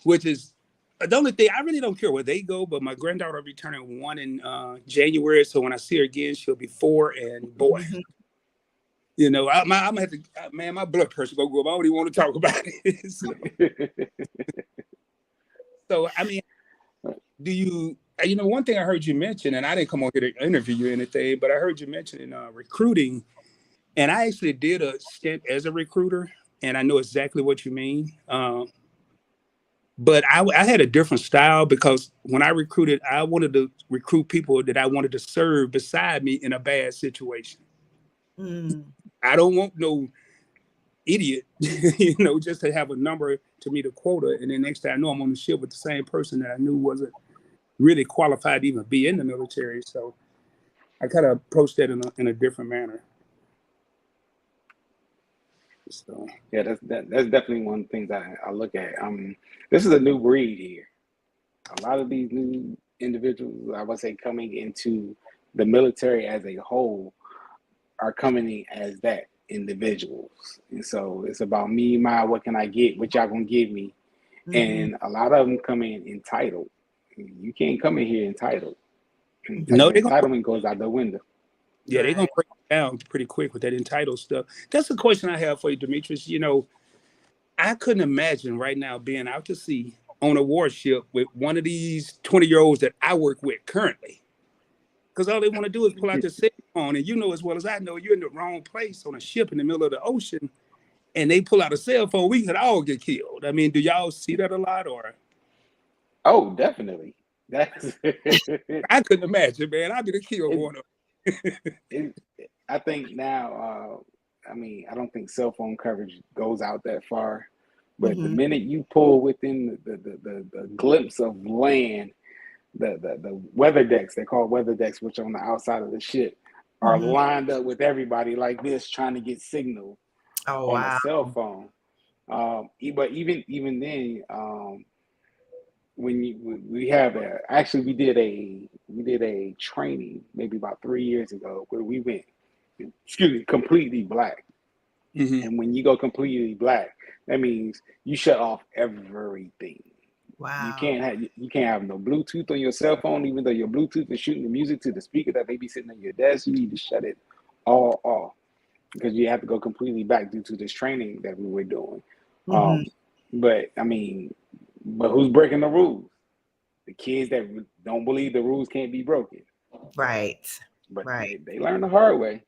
C: which is the only thing. I really don't care where they go, but my granddaughter will be turning 1 in January. So when I see her again, she'll be 4. And boy, you know, I'm gonna have to. Man, my blood pressure gonna go up. I don't even want to talk about it. So I mean, do you? You know, one thing I heard you mention, and I didn't come on here to interview you or anything, but I heard you mention in recruiting, and I actually did a stint as a recruiter, and I know exactly what you mean. But I had a different style because when I recruited, I wanted to recruit people that I wanted to serve beside me in a bad situation. I don't want no idiot, you know, just to have a number to meet a quota. And then next thing I know, I'm on the ship with the same person that I knew wasn't really qualified to even be in the military. So I kind of approached that in a different manner. So
B: yeah, that's definitely one of the things I look at. This is a new breed here. A lot of these new individuals, I would say, coming into the military as a whole are coming in as that individuals. And so it's about me, what can I get, what y'all gonna give me. And a lot of them come in entitled. You can't come in here entitled. No, entitlement goes out the window.
C: Yeah, they're gonna break it down pretty quick with that entitled stuff. That's the question I have for you, Demetrios. You know, I couldn't imagine right now being out to sea on a warship with one of these 20-year-olds that I work with currently. Because all they want to do is pull out their cell phone. And you know as well as I know, you're in the wrong place on a ship in the middle of the ocean, and they pull out a cell phone, we could all get killed. I mean, do y'all see that a lot, or?
B: Oh, definitely.
C: I couldn't imagine, man. I'd be the killed one of them.
B: I think now, I mean, I don't think cell phone coverage goes out that far, but the minute you pull within the glimpse of land, the weather decks, they're called weather decks, which are on the outside of the ship, are lined up with everybody like this trying to get signal on a cell phone. But even then, when we have we did a training maybe about 3 years ago where we went, completely black. And when you go completely black, that means you shut off everything. Wow. You can't have no Bluetooth on your cell phone, even though your Bluetooth is shooting the music to the speaker that may be sitting on your desk. You need to shut it all off because you have to go completely back due to this training that we were doing. But I mean, who's breaking the rules? The kids that don't believe the rules can't be broken.
A: Right.
B: But they learn the hard way.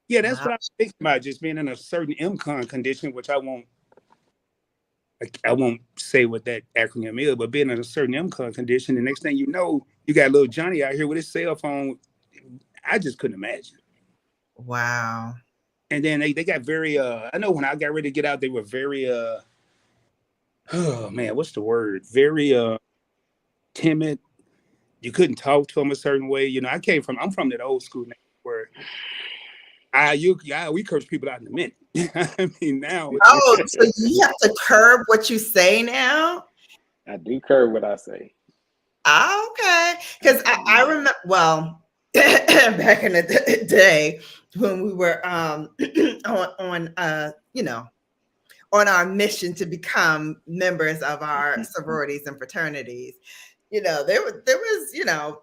C: Yeah, that's what I was thinking about, just being in a certain MCON condition, which I won't say what that acronym is, but being in a certain MCON condition, the next thing you know, you got little Johnny out here with his cell phone. I just couldn't imagine.
A: Wow.
C: And then they got very, I know when I got ready to get out, they were very, oh man, what's the word? Very timid. You couldn't talk to them a certain way. You know, I'm from that old school where We curse people out in a minute. I mean, now.
A: Oh, so you have to curb what you say now?
B: I do curb what I say.
A: Okay, because I remember, well, back in the day when we were on on our mission to become members of our sororities and fraternities, there was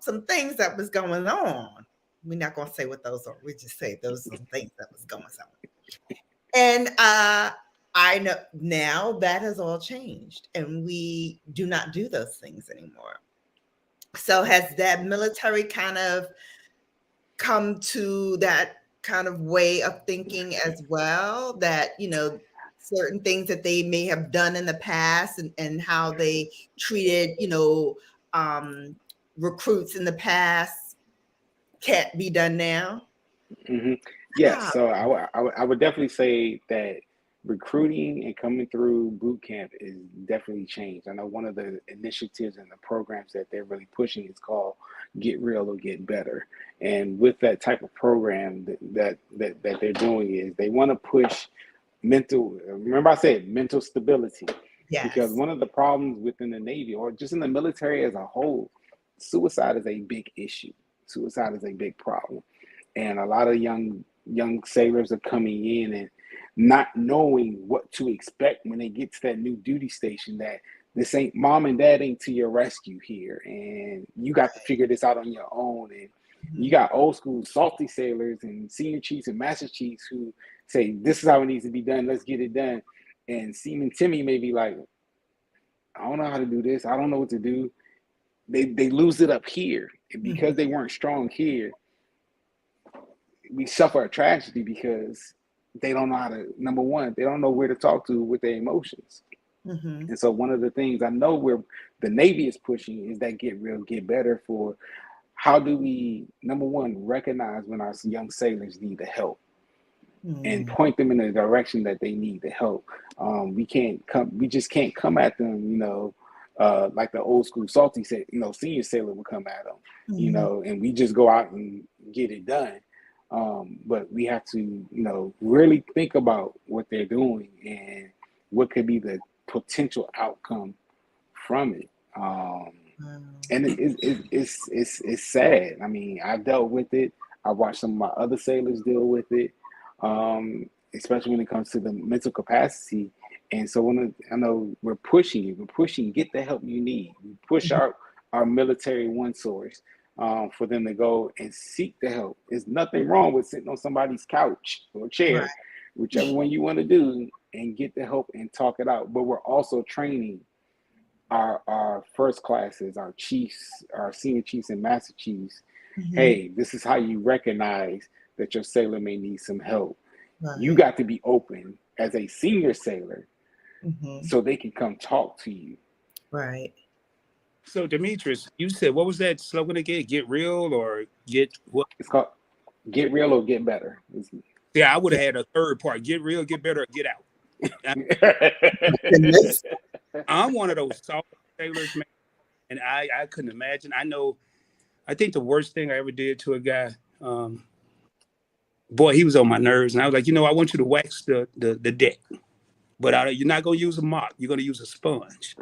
A: some things that was going on. We're not going to say what those are. We just say those are some things that was going on. And I know now that has all changed, and we do not do those things anymore. So has that military kind of come to that kind of way of thinking as well, that, certain things that they may have done in the past and how they treated, recruits in the past can't be done now?
B: Mm-hmm. Yes, so I would definitely say that recruiting and coming through boot camp is definitely changed. I know one of the initiatives and the programs that they're really pushing is called Get Real or Get Better. And with that type of program that they're doing is they want to push remember I said mental stability.
A: Yes.
B: Because one of the problems within the Navy or just in the military as a whole, suicide is a big issue. Suicide is a big problem. And a lot of young sailors are coming in and not knowing what to expect when they get to that new duty station, that this ain't mom and dad ain't to your rescue here, and you got to figure this out on your own. And you got old school salty sailors and senior chiefs and master chiefs who say, this is how it needs to be done, let's get it done. And Seaman Timmy may be like, I don't know how to do this, I don't know what to do. They lose it up here. And because they weren't strong here, we suffer a tragedy because they don't know how to, number one, they don't know where to talk to with their emotions. And so one of the things I know where the Navy is pushing is that Get Real, Get Better for how do we, number one, recognize when our young sailors need the help and point them in the direction that they need the help. We just can't come at them, like the old school salty senior sailor would come at them, and we just go out and get it done. But we have to, really think about what they're doing and what could be the potential outcome from it. And it's sad. I mean, I've dealt with it. I watched some of my other sailors deal with it, especially when it comes to the mental capacity. And so I know we're pushing, get the help you need. We push our military one source for them to go and seek the help. There's nothing wrong with sitting on somebody's couch or chair, whichever one you want to do, and get the help and talk it out. But we're also training our first classes, our chiefs, our senior chiefs and master chiefs. Hey, this is how you recognize that your sailor may need some help. You got to be open as a senior sailor so they can come talk to you.
A: Right.
C: So Demetrios, you said, what was that slogan again? Get real or get what?
B: It's called Get Real or Get Better.
C: Yeah, I would have had a third part. Get real, get better, or get out. I'm one of those soft sailors, man, and I couldn't imagine. I think the worst thing I ever did to a guy, boy, he was on my nerves, and I was like, I want you to wax the deck, but you're not gonna use a mop. You're gonna use a sponge.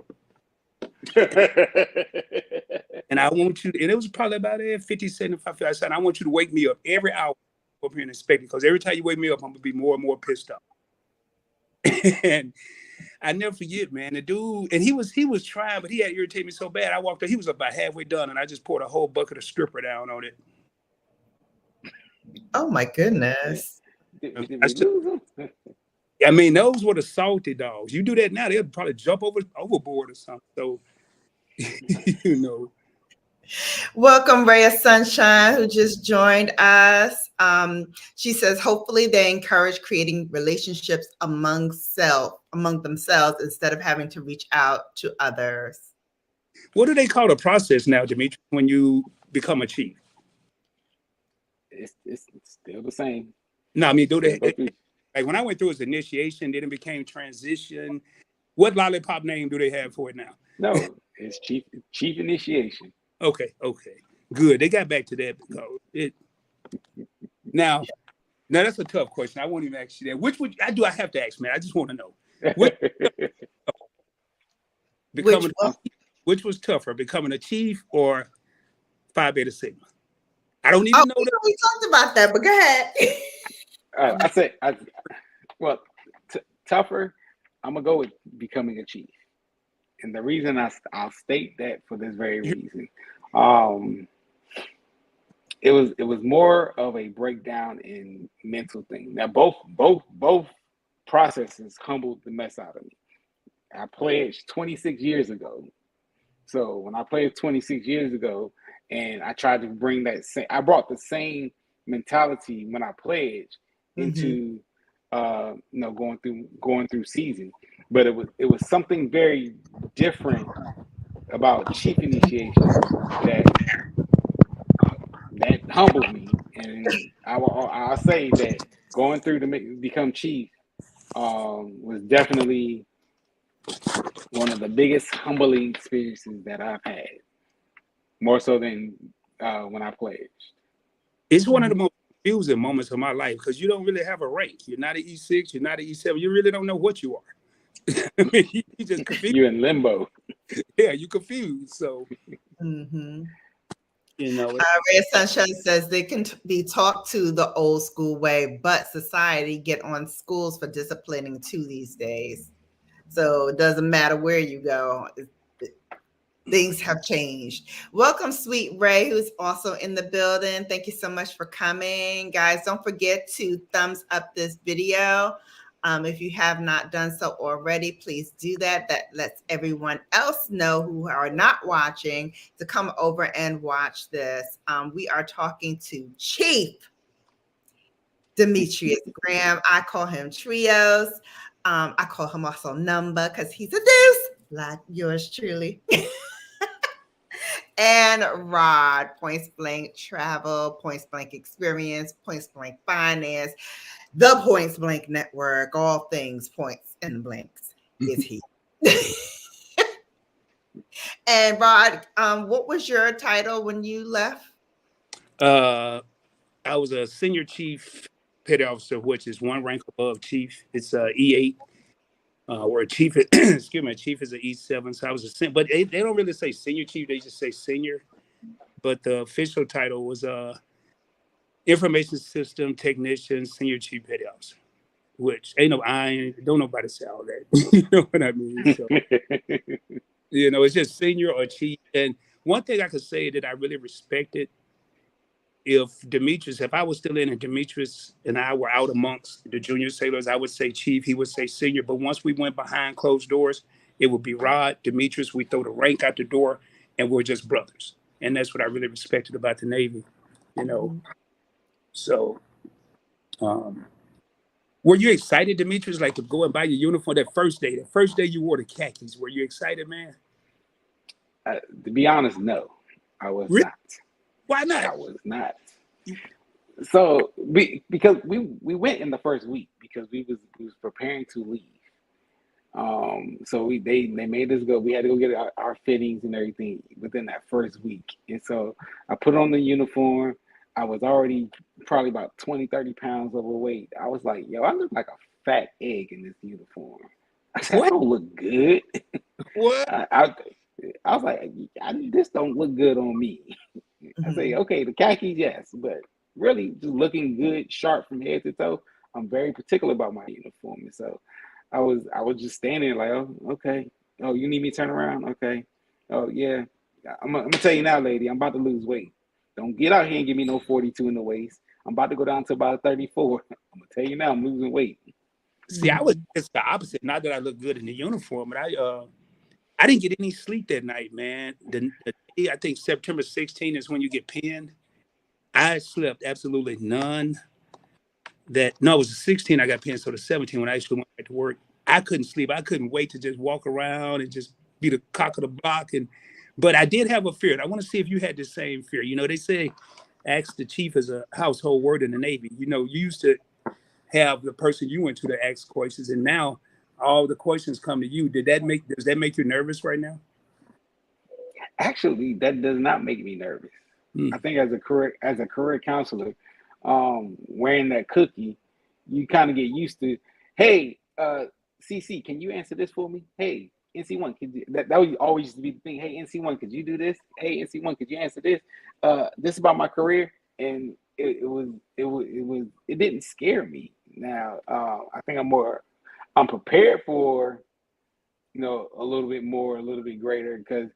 C: And I want you, and it was probably about 50, 75. I said, I want you to wake me up every hour up here and inspect it, because every time you wake me up, I'm gonna be more and more pissed off. And I never forget, man, the dude, and he was trying, but he had irritated me so bad. I walked up, he was about halfway done, and I just poured a whole bucket of stripper down on it.
A: Oh my goodness.
C: I mean, those were the salty dogs. You do that now, they'll probably jump overboard or something. So,
A: Welcome, Ray of Sunshine, who just joined us. She says, hopefully they encourage creating relationships among themselves instead of having to reach out to others.
C: What do they call the process now, Demetrios, when you become a chief?
B: It's still the same.
C: No, I mean, do they like when I went through his initiation, then it became transition? What lollipop name do they have for it now?
B: No, it's chief initiation.
C: Okay, good. They got back to that because now Now that's a tough question. I won't even ask you that. Which would I have to ask, man? I just want to know. Which was tougher, becoming a chief or Phi Beta Sigma? I don't even know that.
A: We talked about that, but go ahead.
B: Tougher. I'm gonna go with becoming a chief, and the reason I'll state that for this very reason. It was more of a breakdown in mental thing. Now both processes humbled the mess out of me. I pledged 26 years ago. So when I pledged 26 years ago, and I tried to bring I brought the same mentality when I pledged into going through season. But it was something very different about chief initiation that humbled me, and I'll say that going through to become chief was definitely one of the biggest humbling experiences that I've had, more so than when I pledged.
C: It's one of the most confusing moments of my life because you don't really have a rank. You're not an E6, you're not an E7. You really don't know what you are. I mean, you just confused.
B: You're in limbo.
C: Yeah, you're confused. So,
A: Red Sunshine says they can be taught to the old school way, but society get on schools for disciplining too these days. So it doesn't matter where you go. Things have changed. Welcome, Sweet Ray, who's also in the building. Thank you so much for coming. Guys, don't forget to thumbs up this video. If you have not done so already, please do that. That lets everyone else know who are not watching to come over and watch this. We are talking to Chief Demetrios Graham. I call him Trios. I call him also Number because he's a deuce, like yours truly. And Rod, Points Blank Travel, Points Blank Experience, Points Blank Finance, the Points Blank Network, all things points and blanks is he. And Rod, what was your title when you left?
C: I was a senior chief petty officer, which is one rank above chief. It's E8. Or a chief, excuse me, a chief is an E7. So I was but they don't really say senior chief, they just say senior. But the official title was information system technician, senior chief petty officer, which don't nobody say all that. You know what I mean? So, it's just senior or chief. And one thing I could say that I really respected, if I was still in and Demetrios and I were out amongst the junior sailors, I would say chief, he would say senior. But once we went behind closed doors, it would be Rod, Demetrios. We throw the rank out the door and we're just brothers. And that's what I really respected about the Navy, So, were you excited, Demetrios, like to go and buy your uniform that first day you wore the khakis? Were you excited, man?
B: To be honest, no, I was not.
C: Why not?
B: I was not. So because we went in the first week because we was preparing to leave. So they made us go. We had to go get our fittings and everything within that first week. And so I put on the uniform. I was already probably about 20, 30 pounds overweight. I was like, yo, I look like a fat egg in this uniform. I said, I don't look good.
C: What?
B: I was like, this don't look good on me. I say, okay, the khakis, yes, but really just looking good, sharp from head to toe. I'm very particular about my uniform. And so I was just standing there like, oh, okay. Oh, you need me to turn around? Okay. Oh, yeah. I'm gonna tell you now, lady, I'm about to lose weight. Don't get out here and give me no 42 in the waist. I'm about to go down to about 34. I'm gonna tell you now, I'm losing weight.
C: See, I was just the opposite. Not that I look good in the uniform, but I didn't get any sleep that night, man. The day, I think September 16th is when you get pinned. I slept absolutely none. It was the 16th I got pinned, so the 17th when I actually went back to work, I couldn't sleep. I couldn't wait to just walk around and just be the cock of the block. But I did have a fear. And I want to see if you had the same fear. They say ask the chief is a household word in the Navy. You used to have the person you went to ask questions, and now all the questions come to you. Does that make you nervous right now?
B: Actually, that does not make me nervous. I think as a career counselor, wearing that cookie, you kind of get used to, hey, CC, can you answer this for me? Hey, NC1, could you, that would always used to be the thing. Hey, NC1, could you do this? Hey, NC1, could you answer this? This about my career, and it didn't scare me. Now, I think I'm prepared for, a little bit more, a little bit greater, because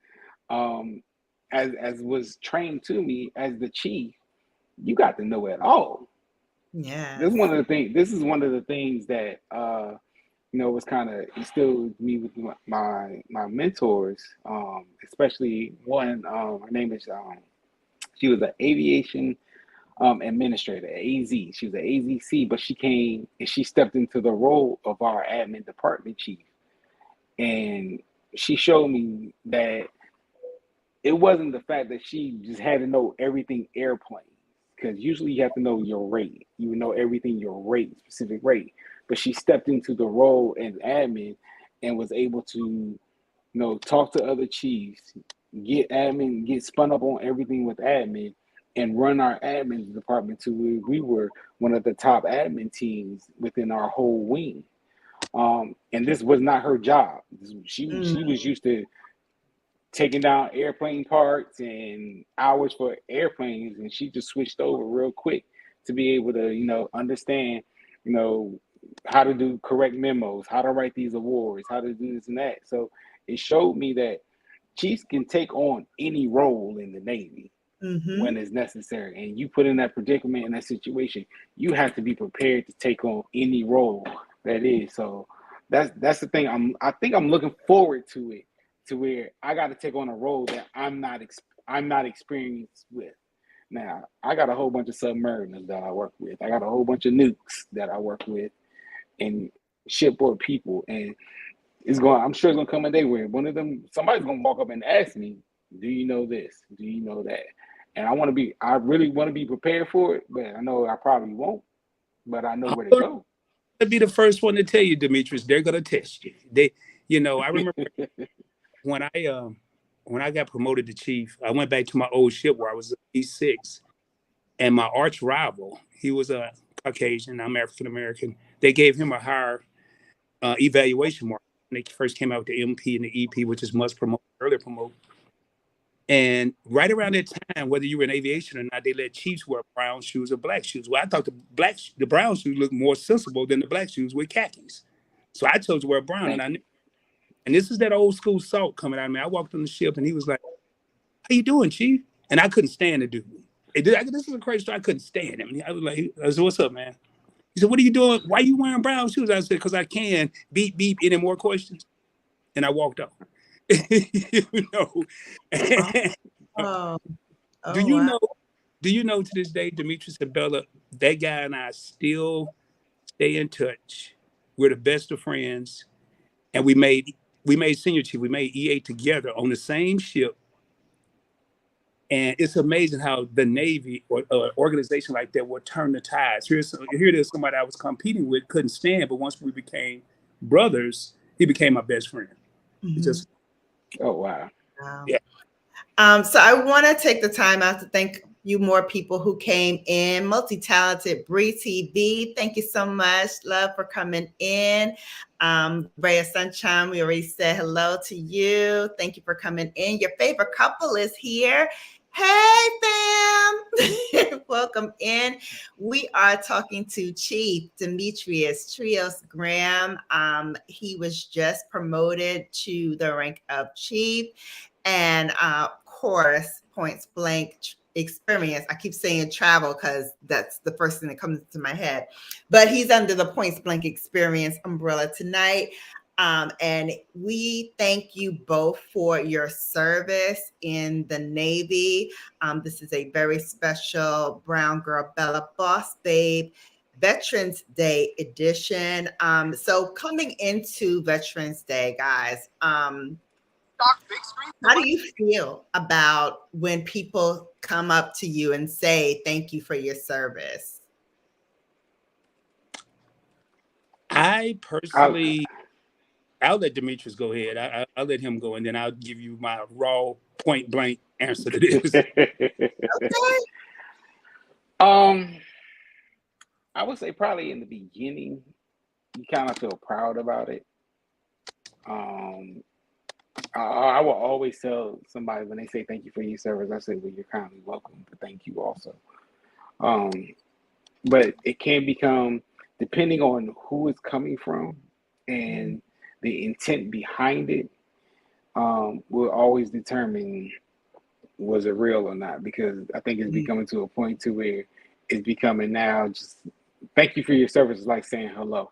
B: as was trained to me as the chief, you got to know it all.
A: Yeah.
B: This is one of the things that was kind of instilled with me with my mentors, especially one. Her name is she was an aviation administrator at AZ. She was an AZC, but she came and she stepped into the role of our admin department chief, and she showed me that it wasn't the fact that she just had to know everything airplane, because usually you have to know your rate. You know everything, your rate, specific rate. But she stepped into the role as admin and was able to, talk to other chiefs, get spun up on everything with admin, and run our admin department to where we were one of the top admin teams within our whole wing. And this was not her job. She was used to taking down airplane parts and hours for airplanes, and she just switched over real quick to be able to, understand, how to do correct memos, how to write these awards, how to do this and that. So it showed me that chiefs can take on any role in the Navy when it's necessary. And you put in that predicament, in that situation, you have to be prepared to take on any role that is. So that's the thing. I think I'm looking forward to it, to where I got to take on a role that I'm not experienced with. Now, I got a whole bunch of submariners that I work with. I got a whole bunch of nukes that I work with, and shipboard people. And I'm sure it's gonna come a day where one of them, somebody's gonna walk up and ask me, "Do you know this? Do you know that?" And I really want to be prepared for it, but I know I probably won't. But I know where to go.
C: I'll be the first one to tell you, Demetrios, they're gonna test you. I remember when I got promoted to chief, I went back to my old ship where I was E6, and my arch rival, he was a Caucasian, I'm African American. They gave him a higher evaluation mark when they first came out with the MP and the EP, which is must promote, early promote. And right around that time, whether you were in aviation or not, they let chiefs wear brown shoes or black shoes. Well, I thought the brown shoes looked more sensible than the black shoes with khakis. So I chose to wear brown. And this is that old school salt coming out of me. I walked on the ship and he was like, "How you doing, chief?" And I couldn't stand the dude. This is a crazy story. I couldn't stand him. I was like, "What's up, man?" He said, "What are you doing? Why are you wearing brown shoes?" I said, "Because I can." Beep, beep. Any more questions? And I walked off.
A: Oh,
C: do you know to this day, Demetrios and Bella, that guy and I still stay in touch. We're the best of friends. And we made senior chief. We made E8 together on the same ship. And it's amazing how the Navy or organization like that will turn the tides. Here there's somebody I was competing with, couldn't stand, but once we became brothers, he became my best friend.
B: Oh, wow.
C: Yeah.
A: So I want to take the time out to thank you more people who came in. Multi-talented Bree TV, thank you so much. Love for coming in. Ray of Sunshine, we already said hello to you. Thank you for coming in. Your favorite couple is here. Hey, fam. Welcome in. We are talking to Chief Demetrios Trios Graham. He was just promoted to the rank of chief. And of course, points blank experience. I keep saying travel because that's the first thing that comes to my head. But he's under the points blank experience umbrella tonight. And we thank you both for your service in the Navy. This is a very special Brown Girl Bella Boss Babe Veterans Day edition. So coming into Veterans Day, guys, how do you feel about when people come up to you and say thank you for your service?
C: I personally, I'll let Demetrios go ahead. I'll let him go, and then I'll give you my raw, point blank answer to this.
B: Okay. I would say probably in the beginning, you kind of feel proud about it. Um, I will always tell somebody when they say thank you for your service, I say, well, you're kindly welcome, but thank you also. Um, but it can become, depending on who it's coming from and the intent behind it, will always determine was it real or not. Because I think it's becoming to a point to where it's becoming now just thank you for your service is like saying hello.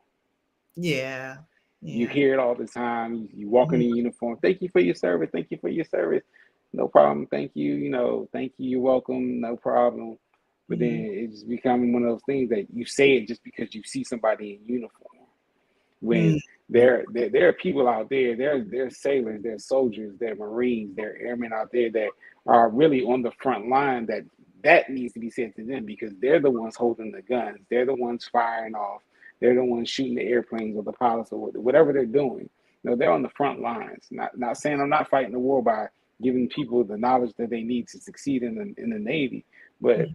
A: Yeah.
B: You
A: Yeah.
B: hear it all the time. You walk in a uniform. Thank you for your service. Thank you for your service. No problem. Thank you. You know, thank you. You're welcome. No problem. But then it's becoming one of those things that you say it just because you see somebody in uniform. When there are people out there, there are sailors, there are soldiers, there are Marines, there are airmen out there that are really on the front line that needs to be said to them because they're the ones holding the guns. They're the ones firing off. They're the ones shooting the airplanes or the pilots or whatever they're doing. You know, they're on the front lines. Not saying I'm not fighting the war by giving people the knowledge that they need to succeed in the Navy, but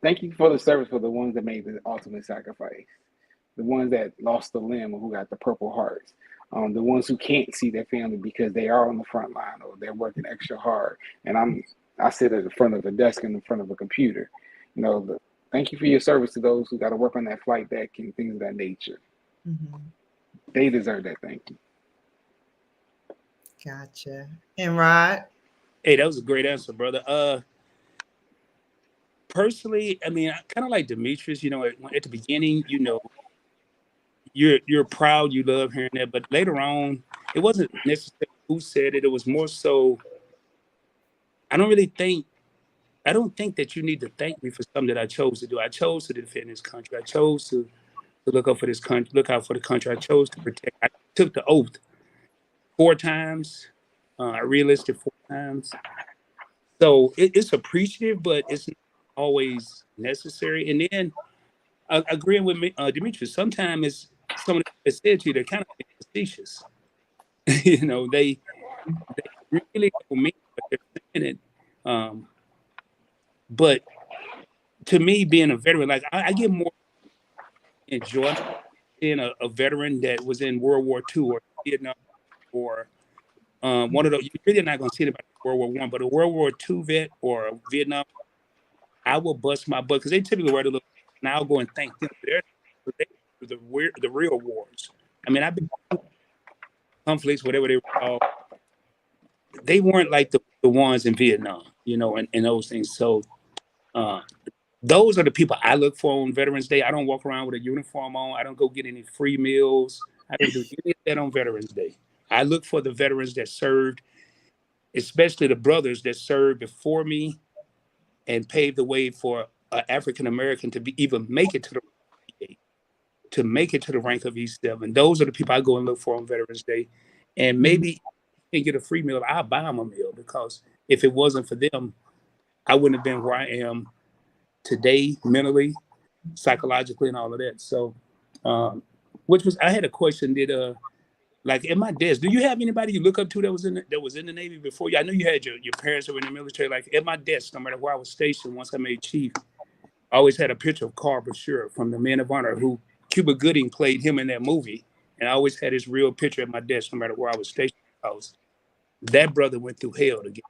B: thank you for the service for the ones that made the ultimate sacrifice, the ones that lost the limb or who got the Purple Hearts, the ones who can't see their family because they are on the front line or they're working extra hard. And I sit at the front of a desk and in front of a computer. You know, thank you for your service to those who got to work on that flight deck and things of that nature. They deserve that thank you.
A: Gotcha. And Rod?
C: Hey, that was a great answer, brother. Personally, I mean, kind of like Demetrios, you know, at the beginning, you know, you're proud, you love hearing that, but later on, it wasn't necessarily who said it. It was more so, I don't think that you need to thank me for something that I chose to do. I chose to defend this country. I chose to look up for this country, look out for the country. I chose to protect. I took the oath 4 times. I relisted 4 times. So it's appreciative, but it's not always necessary. And then agreeing with me, Demetrius, sometimes it's someone that said to you, they're kind of facetious. You know, they really don't mean what they're saying it. But to me, being a veteran, like I get more enjoyment being a veteran that was in World War II or Vietnam or one of those. You're really not going to see anybody in World War One, but a World War II vet or a Vietnam, I will bust my butt because they typically wear the little, and I'll go and thank them. They the real wars. I mean, I've been conflicts, whatever they were called. They weren't like the ones in Vietnam, you know, and those things. So those are the people I look for on Veterans Day. I don't walk around with a uniform on. I don't go get any free meals. I don't do any of that on Veterans Day. I look for the veterans that served, especially the brothers that served before me and paved the way for an African American to even make it to the rank of E7. Those are the people I go and look for on Veterans Day. And maybe and get a free meal, I'll buy them a meal because if it wasn't for them, I wouldn't have been where I am today, mentally, psychologically, and all of that. So, I had a question. Like at my desk, do you have anybody you look up to that was in the Navy before you? I know you had your parents who were in the military. Like at my desk, no matter where I was stationed, once I made chief, I always had a picture of Carl Brashear from the Men of Honor, who Cuba Gooding played him in that movie, and I always had his real picture at my desk, no matter where I was stationed. That brother went through hell to get.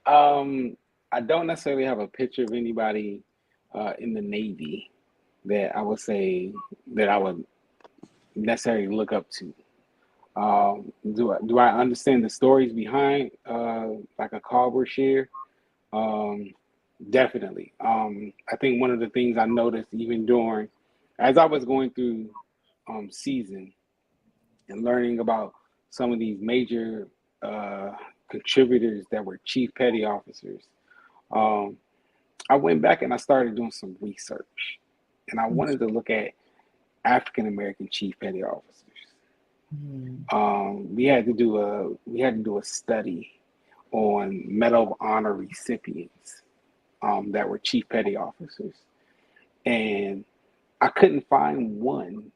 B: I don't necessarily have a picture of anybody in the Navy that I would say that I would necessarily look up to. Do I understand the stories behind like a Carl Brashear? Definitely. I think one of the things I noticed even during as I was going through season and learning about some of these major contributors that were chief petty officers, I went back and I started doing some research, and I wanted to look at African American chief petty officers. We had to do a study on Medal of Honor recipients that were chief petty officers, and I couldn't find one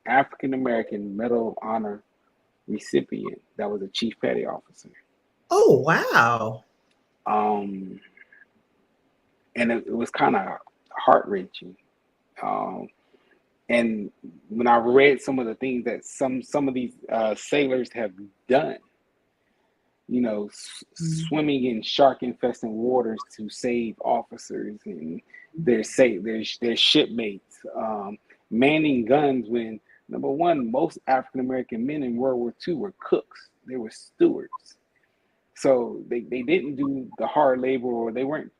B: African American Medal of Honor recipient that was a chief petty officer.
A: Oh wow!
B: and it was kind of heart wrenching. Um, and when I read some of the things that some of these sailors have done, swimming in shark infested waters to save officers and their shipmates, manning guns when number one, most African American men in World War II were cooks, they were stewards. So they didn't do the hard labor, or they weren't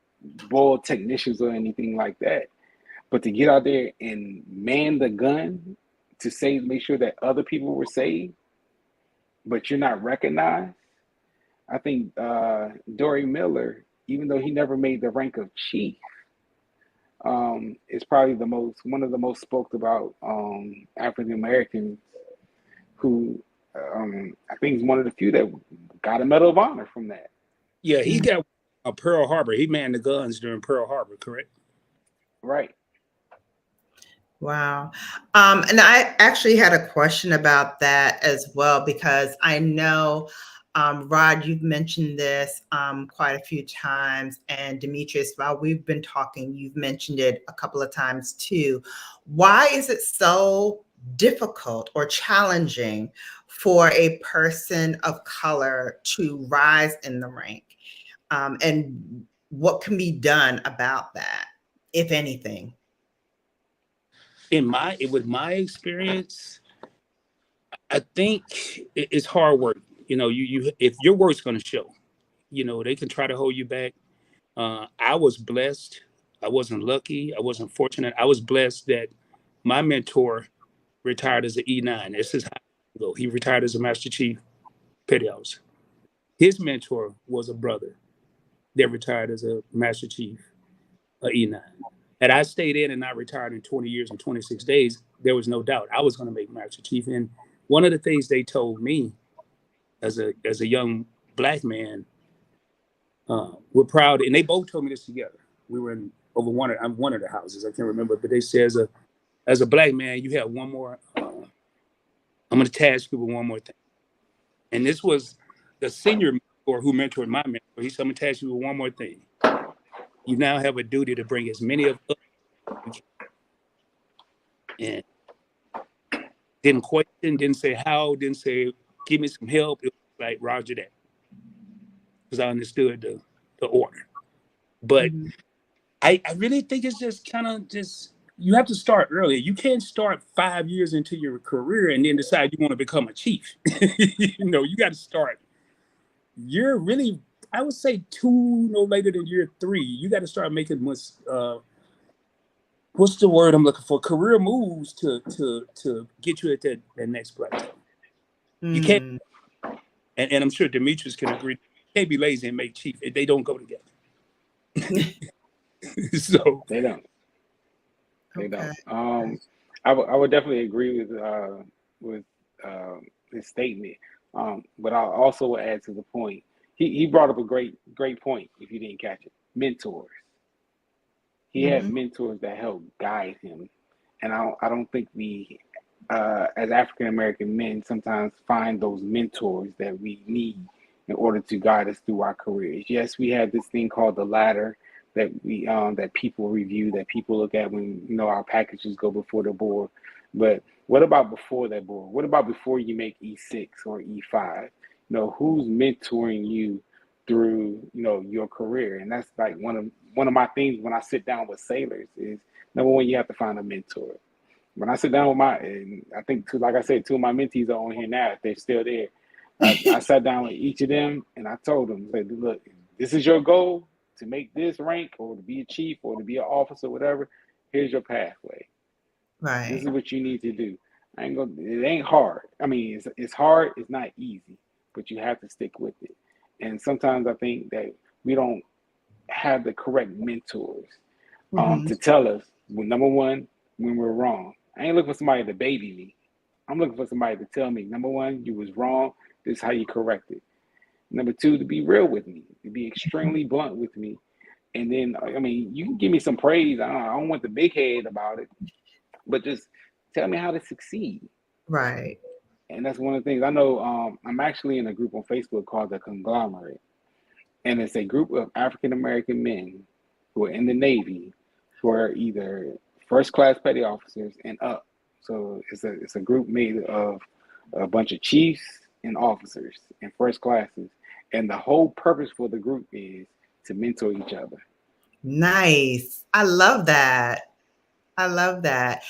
B: boiled technicians or anything like that. But to get out there and man the gun to make sure that other people were saved, but you're not recognized. I think Dory Miller, even though he never made the rank of chief, is probably one of the most spoke about African Americans who I think is one of the few that got a Medal of Honor from that.
C: Yeah, he got a Pearl Harbor. He manned the guns during Pearl Harbor, correct?
B: Right.
A: Wow. And I actually had a question about that as well, because I know, Rod, you've mentioned this quite a few times, and Demetrios, while we've been talking, you've mentioned it a couple of times too. Why is it so difficult or challenging for a person of color to rise in the rank? And what can be done about that, if anything?
C: With my experience, I think it's hard work. You if your work's going to show, they can try to hold you back. I was blessed. I wasn't lucky. I wasn't fortunate. I was blessed that my mentor retired as an E9. This is how it go. He retired as a Master Chief Petty Officer. His mentor was a brother that retired as a Master Chief, E9. Had I stayed in and not retired in 20 years and 26 days, there was no doubt I was going to make Master Chief. And one of the things they told me as a young Black man, we're proud, and they both told me this together. We were in one of the houses, I can't remember, but they said as a Black man, you have one more. I'm going to task you with one more thing, and this was the senior mentor who mentored my mentor. He said, "I'm going to task you with one more thing. You now have a duty to bring as many of us as you can." And didn't question, didn't say how, didn't say give me some help. It was like Roger that, because I understood the order. But I really think it's just kind of you have to start early. You can't start 5 years into your career and then decide you want to become a chief. You got to start. You're really, I would say, no later than year 3. You got to start making what's the word I'm looking for? Career moves to get you at that next plateau. You can't, and I'm sure Demetrios can agree. You can't be lazy and make chief. They don't go together. So
B: they don't. They
A: Okay.
B: don't. I would definitely agree with his statement. But I also add to the point. He brought up a great point. If you didn't catch it, mentors. He had mentors that helped guide him, and I don't think we, as African American men, sometimes find those mentors that we need in order to guide us through our careers. Yes, we have this thing called the ladder that we that people review, that people look at when our packages go before the board. But what about before that board? What about before you make E6 or E5? Who's mentoring you through your career? And that's like one of my things when I sit down with sailors is, number one, you have to find a mentor. When I sit down with and I think, like I said, 2 of my mentees are on here now, if they're still there. I sat down with each of them and I told them, like, look, this is your goal, to make this rank or to be a chief or to be an officer, whatever. Here's your pathway.
A: Right.
B: This is what you need to do. It ain't hard. I mean, it's hard. It's not easy, but you have to stick with it. And sometimes I think that we don't have the correct mentors to tell us, well, number one, when we're wrong. I ain't looking for somebody to baby me. I'm looking for somebody to tell me, number one, you was wrong. This is how you correct it. Number 2, to be real with me, to be extremely blunt with me. And then, I mean, you can give me some praise. I don't want the big head about it, but just tell me how to succeed.
A: Right.
B: And that's one of the things I know. I'm actually in a group on Facebook called The Conglomerate. and it's a group of African American men who are in the Navy who are either first class petty officers and up. So it's a group made of a bunch of chiefs and officers and first classes, and the whole purpose for the group is to mentor each other.
A: Nice. I love that. I love that.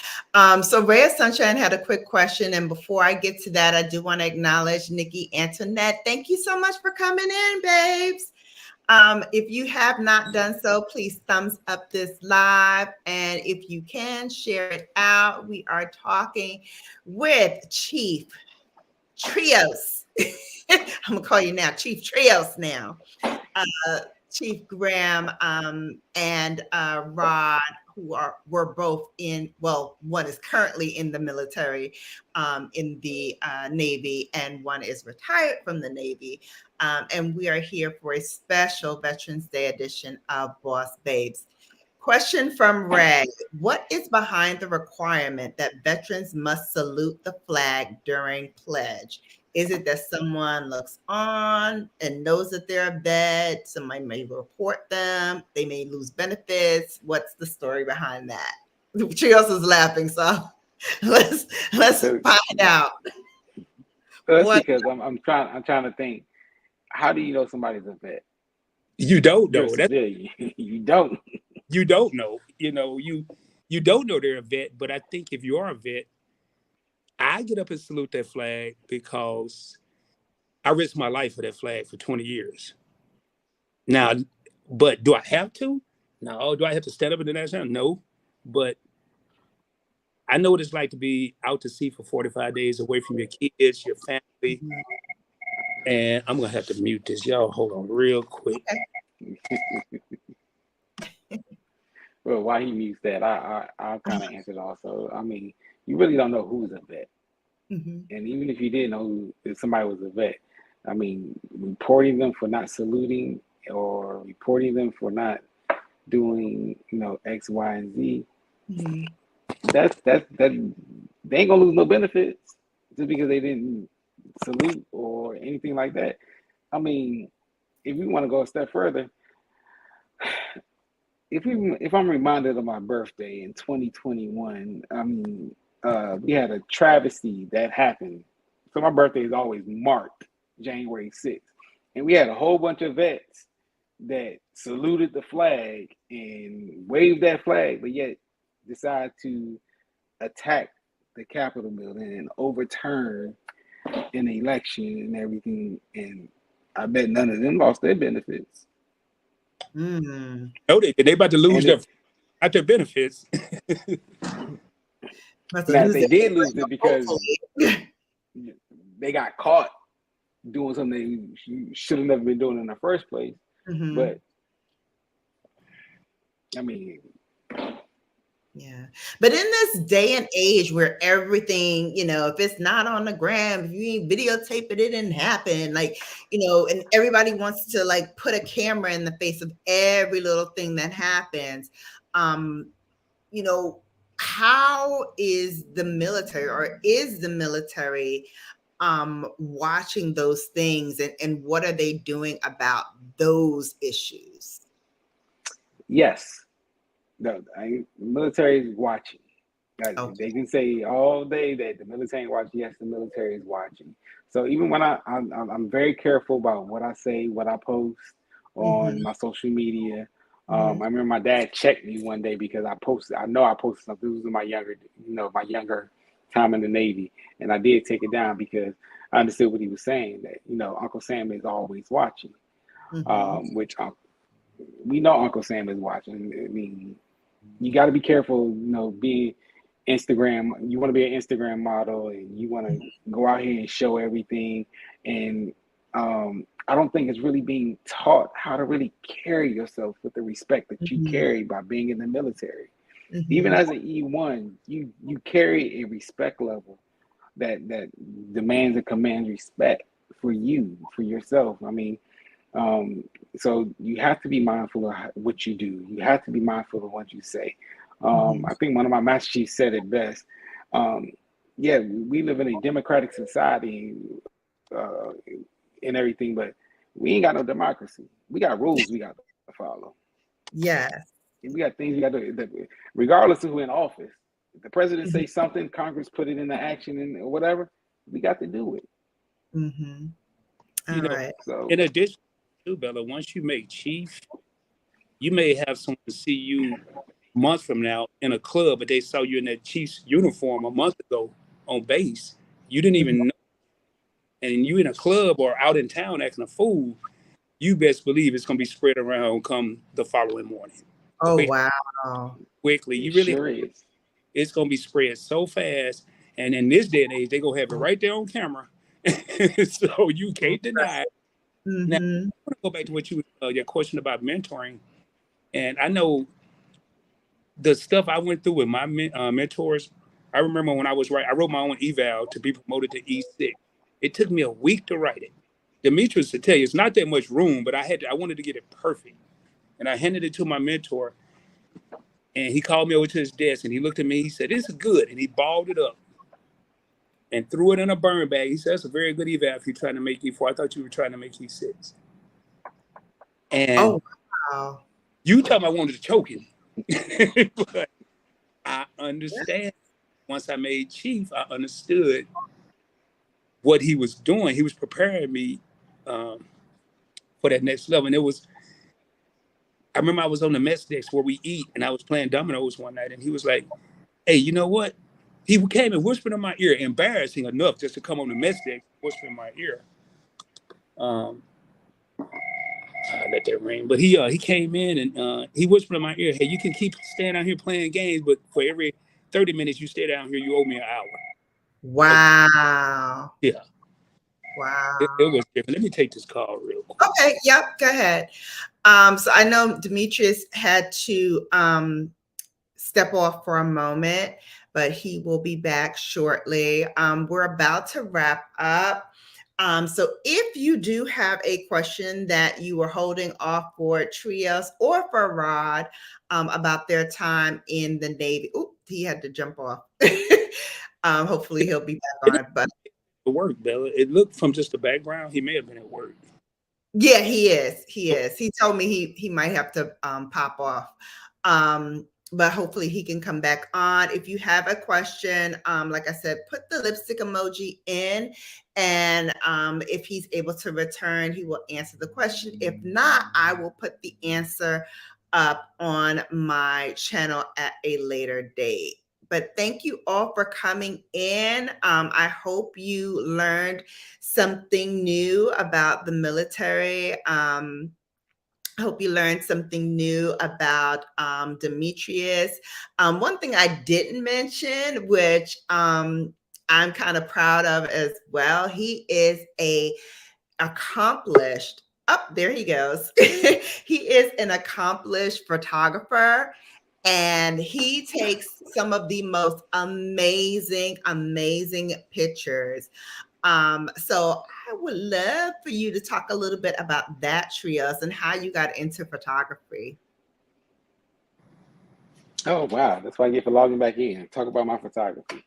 A: So Ray of Sunshine had a quick question. And before I get to that, I do want to acknowledge Nikki Antoinette. Thank you so much for coming in, babes. If you have not done so, please thumbs up this live. And if you can, share it out. We are talking with Chief Trios. I'm going to call you now Chief Trios now. Chief Graham and Rod, who were both in, well, one is currently in the military, in the Navy, and one is retired from the Navy. And we are here for a special Veterans Day edition of Boss Babes. Question from Ray: what is behind the requirement that veterans must salute the flag during pledge? Is it that someone looks on and knows that they're a vet? Somebody may report them. They may lose benefits. What's the story behind that? Trios is laughing, so let's find out.
B: That's because I'm trying to think. How do you know somebody's a vet?
C: You don't know.
B: You don't.
C: You don't know. You don't know they're a vet. But I think if you are a vet, I get up and salute that flag because I risked my life for that flag for 20 years. Now, but do I have to? No. Do I have to stand up in the national? No. But I know what it's like to be out to sea for 45 days away from your kids, your family. And I'm going to have to mute this. Y'all hold on real quick.
B: Well, while he mutes that, I'll kind of answer it also. I mean, you really don't know who's a vet. Mm-hmm. And even if you did know if somebody was a vet, I mean, reporting them for not saluting or reporting them for not doing, X, Y, and Z, mm-hmm. that they ain't gonna lose no benefits just because they didn't salute or anything like that. I mean, if we want to go a step further, if I'm reminded of my birthday in 2021, I mean, we had a travesty that happened. So my birthday is always marked January 6th. And we had a whole bunch of vets that saluted the flag and waved that flag, but yet decided to attack the Capitol building and overturn an election and everything. And I bet none of them lost their benefits.
C: No, they about to lose their benefits.
B: Now, they did lose it because they got caught doing something they should have never been doing in the first place. Mm-hmm. But I mean,
A: yeah. But in this day and age where everything, if it's not on the gram, if you ain't videotape it, it didn't happen. Like, and everybody wants to like put a camera in the face of every little thing that happens. How is the military watching those things, and what are they doing about those issues?
B: Yes. No, the military is watching. Okay. They can say all day that the military ain't watching. Yes, the military is watching. So even when I'm very careful about what I say, what I post on my social media. I remember my dad checked me one day because I posted something. This was in my younger time in the Navy, and I did take it down because I understood what he was saying, that Uncle Sam is always watching, which we know Uncle Sam is watching. I mean, you got to be careful, being Instagram. You want to be an Instagram model, and you want to go out here and show everything. And I don't think it's really being taught how to really carry yourself with the respect that you carry by being in the military. Even as an E1, you carry a respect level that demands and commands respect for you, for yourself. I mean, so you have to be mindful of what you do. You have to be mindful of what you say. I think one of my master chiefs said it best. We live in a democratic society and everything, but We ain't got no democracy. We got rules we got to follow.
A: Yes.
B: We got things we got to, regardless of who in office. If the president say something, Congress put it into action and whatever, we got to do it.
A: Mm-hmm. All
C: You know,
A: right.
B: So
C: in addition to Bella, once you make chief, you may have someone see you months from now in a club, but they saw you in that Chiefs uniform a month ago on base. You didn't even know, and you in a club or out in town acting a fool. You best believe it's gonna be spread around come the following morning.
A: Oh,
C: Quick,
A: wow.
C: quickly,
B: it
C: you really,
B: sure is.
C: it's gonna be spread so fast. And in this day and age, they gonna have it right there on camera, so you can't deny it. Now,
A: Mm-hmm.
C: I want to go back to what your question about mentoring, and I know the stuff I went through with my mentors. I remember when I wrote my own eval to be promoted to E6. It took me a week to write it. Demetrios to tell you, it's not that much room, but I wanted to get it perfect. And I handed it to my mentor, and he called me over to his desk, and he looked at me, he said, "This is good." And he balled it up and threw it in a burn bag. He said, "That's a very good eval if you're trying to make E4. I thought you were trying to make E6. And
A: Oh, wow.
C: you told me I wanted to choke him. But I understand. Once I made chief, I understood what he was doing. He was preparing me for that next level. And I remember I was on the mess desk where we eat, and I was playing dominoes one night, and he was like, "Hey, you know what?" He came and whispered in my ear, embarrassing enough just to come on the mess desk, whisper in my ear. I let that ring, but he came in and he whispered in my ear, "Hey, you can keep staying out here playing games, but for every 30 minutes you stay down here, you owe me an hour." So,
A: Wow.
C: yeah, it
A: Wow.
C: was different. Let me take this call real quick.
A: Okay. Yep. Go ahead. So I know Demetrius had to step off for a moment, but he will be back shortly. We're about to wrap up. So if you do have a question that you were holding off for Trios or for Rod about their time in the Navy, oop, he had to jump off. Hopefully he'll be back on. But
C: The work, Bella. It looked from just the background, he may have been at work.
A: yeah, he is. He is. He told me he might have to pop off. But hopefully he can come back on. If you have a question, like I said, put the lipstick emoji in, and if he's able to return, he will answer the question. If not, I will put the answer up on my channel at a later date. But thank you all for coming in. I hope you learned something new about the military. I hope you learned something new about Demetrius. One thing I didn't mention, which I'm kind of proud of as well, he is a accomplished, oh, there he goes. He is an accomplished photographer, and he takes some of the most amazing, amazing pictures. So I would love for you to talk a little bit about that, Trios, and how you got into photography.
B: Oh wow, that's why I get for logging back in. Talk about my photography.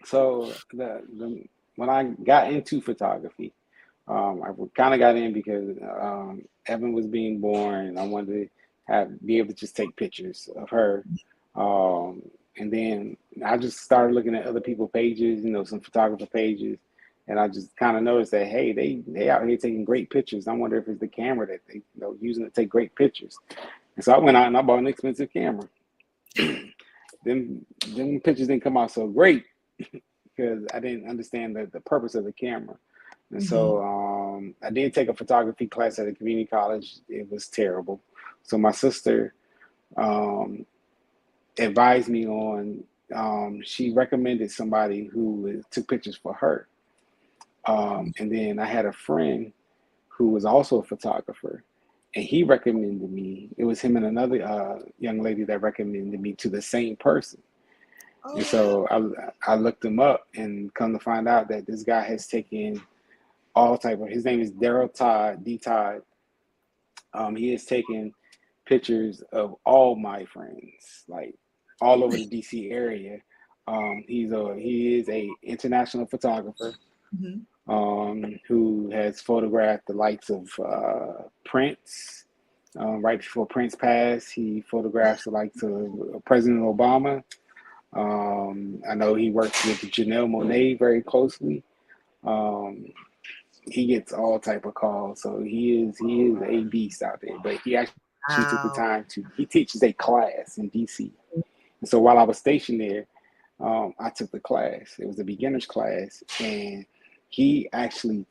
B: So when I got into photography, I kind of got in because Evan was being born, and I wanted to be able to just take pictures of her. And then I just started looking at other people's pages, some photographer pages, and I just kind of noticed that hey, they out here taking great pictures. I wonder if it's the camera that they using to take great pictures. And so I went out and I bought an expensive camera. Them pictures didn't come out so great because I didn't understand the purpose of the camera. And so I did take a photography class at a community college. It was terrible. So my sister advised me on, she recommended somebody who took pictures for her. And then I had a friend who was also a photographer, and he recommended me. It was him and another young lady that recommended me to the same person. And so I looked him up, and come to find out that this guy has taken his name is Daryl Todd, D Todd. He has taken pictures of all my friends, like all over the DC area. He is a international photographer. who has photographed the likes of Prince. Right before Prince passed, he photographs the likes of President Obama. I know he works with Janelle Monáe very closely. He gets all type of calls, so he is a beast out there. But he actually took the time he teaches a class in DC. And so while I was stationed there, I took the class. It was a beginner's class, and he actually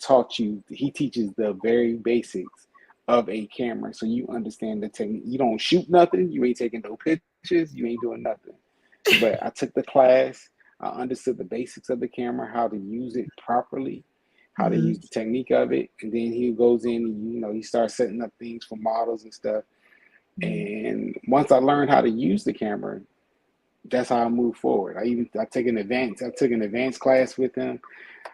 B: he teaches the very basics of a camera, so you understand the technique. You don't shoot nothing, you ain't taking no pictures, you ain't doing nothing. But I took the class, I understood the basics of the camera, how to use it properly, how to use the technique of it, and then he goes in and he starts setting up things for models and stuff. And once I learned how to use the camera, that's how I move forward. I took an advanced class with him.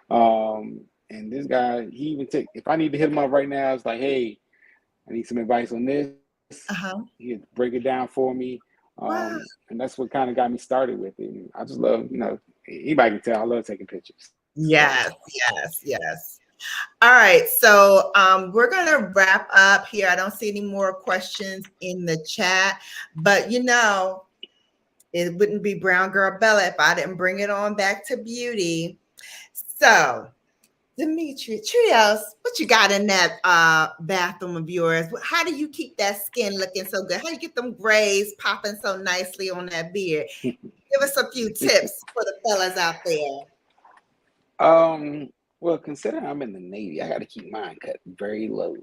B: And this guy, he even if I need to hit him up right now, it's like, hey, I need some advice on this. He'd break it down for me.
A: Wow.
B: And that's what kind of got me started with it. And I just love, anybody can tell I love taking pictures.
A: Yes. All right, so we're gonna wrap up here. I don't see any more questions in the chat, but it wouldn't be Brown Girl Bella if I didn't bring it on back to beauty. So, Demetrios, what you got in that bathroom of yours? How do you keep that skin looking so good? How do you get them grays popping so nicely on that beard? Give us a few tips for the fellas out there.
B: Well, considering I'm in the Navy, I got to keep mine cut very low.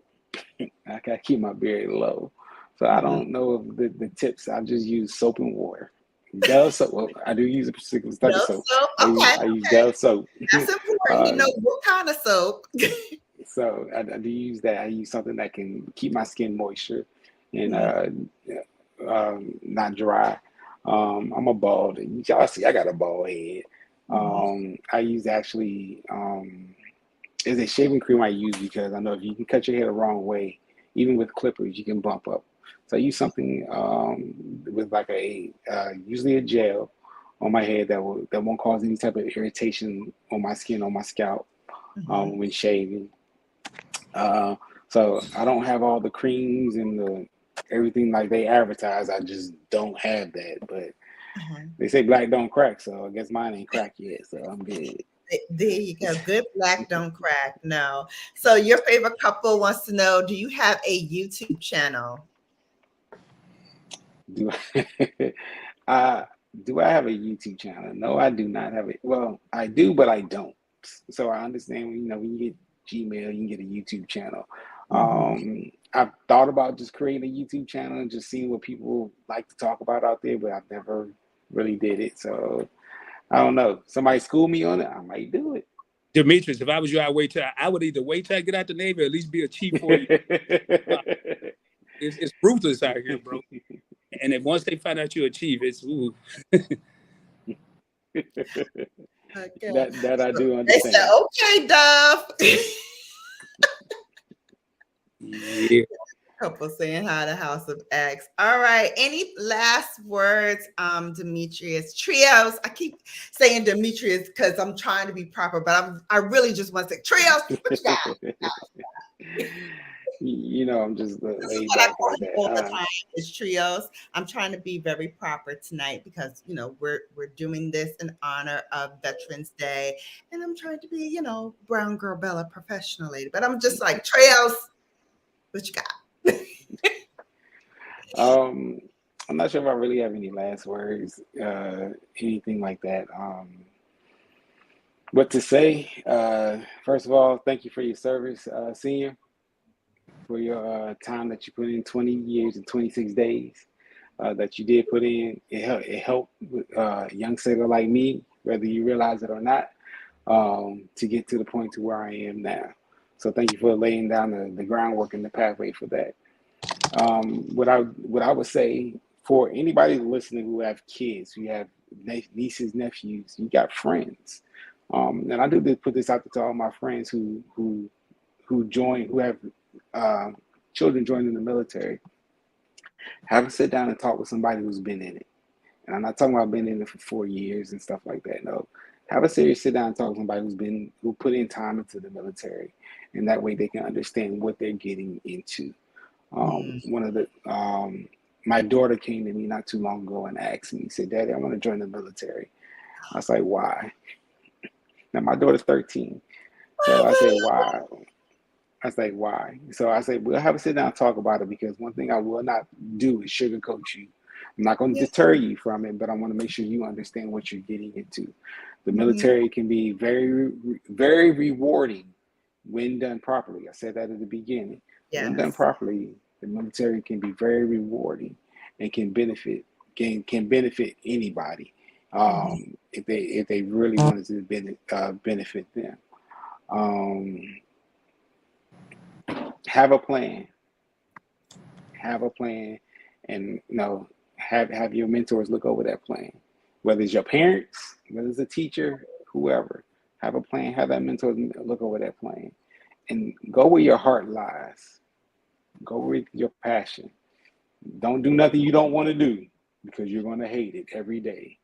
B: I got to keep my beard low. So I don't know if the tips. I just use soap and water. Dove soap. Well, I do use a particular type of soap. I use Dove soap.
A: That's important. What kind of soap?
B: So I do use that. I use something that can keep my skin moisture and not dry. I'm a bald. Y'all see, I got a bald head. I use is a shaving cream I use because I know if you can cut your hair the wrong way, even with clippers, you can bump up. So I use something with like usually a gel on my head that won't cause any type of irritation on my skin, on my scalp when shaving. So I don't have all the creams and everything like they advertise. I just don't have that. But they say black don't crack, so I guess mine ain't cracked yet. So I'm good.
A: There you go. Good black don't crack. No. So your favorite couple wants to know, do you have a YouTube channel?
B: Do I have a YouTube channel? No, I do not have it. Well, I do, but I don't. So I understand when you get Gmail, you can get a YouTube channel. I've thought about just creating a YouTube channel and just seeing what people like to talk about out there, but I've never really did it. So I don't know. Somebody school me on it, I might do it.
C: Demetrios, if I was you, I would either wait till I get out the Navy or at least be a chief for you. It's ruthless out here, bro. And if once they find out you're a chief, it's ooh.
B: That I do understand.
A: They said, okay, Dove.
C: Yeah.
A: Couple saying hi to House of X. All right. Any last words, Demetrios? Trios. I keep saying Demetrios because I'm trying to be proper, but I really just want to say Trios. What you got?
B: I'm just laid
A: What
B: back
A: I call
B: like
A: you all the
B: that.
A: time is Trios. I'm trying to be very proper tonight because we're doing this in honor of Veterans Day, and I'm trying to be Brown Girl Bella professional lady. But I'm just like Trios. What you got?
B: I'm not sure if I really have any last words, anything like that. What to say? First of all, thank you for your service, senior, for your time that you put in, 20 years and 26 days that you did put in. It helped a young sailor like me, whether you realize it or not, to get to the point to where I am now. So thank you for laying down the groundwork and the pathway for that. What I would say for anybody listening who have kids, who have nieces, nephews, you got friends, and I do put this out to all my friends who have children joining the military. Have a sit down and talk with somebody who's been in it. And I'm not talking about being in it for 4 years and stuff like that. No, Have a serious sit down and talk to somebody who put in time into the military, and that way they can understand what they're getting into. One of the my daughter came to me not too long ago and asked me, said, "Daddy, I want to join the military." I was like, "Why?" Now my daughter's 13, so I said, "Why?" I was like, "Why?" So I said, "We'll have a sit down and talk about it, because one thing I will not do is sugarcoat you. I'm not going to deter you from it, but I want to make sure you understand what you're getting into. The military can be very, very rewarding when done properly." I said that at the beginning.
A: Yes.
B: When done properly, the military can be very rewarding and can benefit anybody if they really wanted to benefit them. Have a plan. Have a plan, and have your mentors look over that plan. Whether it's your parents, whether it's a teacher, whoever, have a plan. Have that mentor look over that plan, and go where your heart lies. Go with your passion. Don't do nothing you don't want to do, because you're going to hate it every day.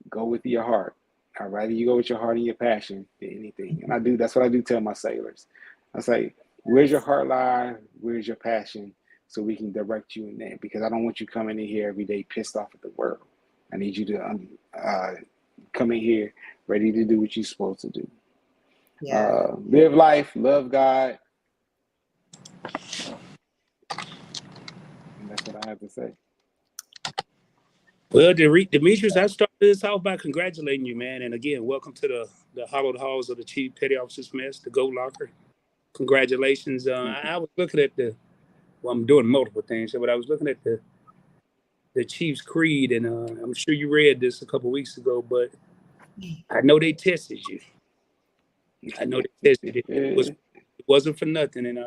B: Go with your heart. I'd rather you go with your heart and your passion than anything. And that's what I do tell my sailors. I say, where's your heart lie? Where's your passion? So we can direct you in that, because I don't want you coming in here every day pissed off at the world. I need you to come in here ready to do what you're supposed to do.
A: Yeah.
B: Live life, love God. And that's what I have to say.
C: Well, Demetrios, I started this off by congratulating you, man. And again, welcome to the hallowed halls of the Chief Petty Officer's Mess, the Gold Locker. Congratulations. I was looking at I'm doing multiple things, but I was looking at the Chief's Creed, and I'm sure you read this a couple weeks ago, but I know they tested you. I know they tested it. It wasn't for nothing, and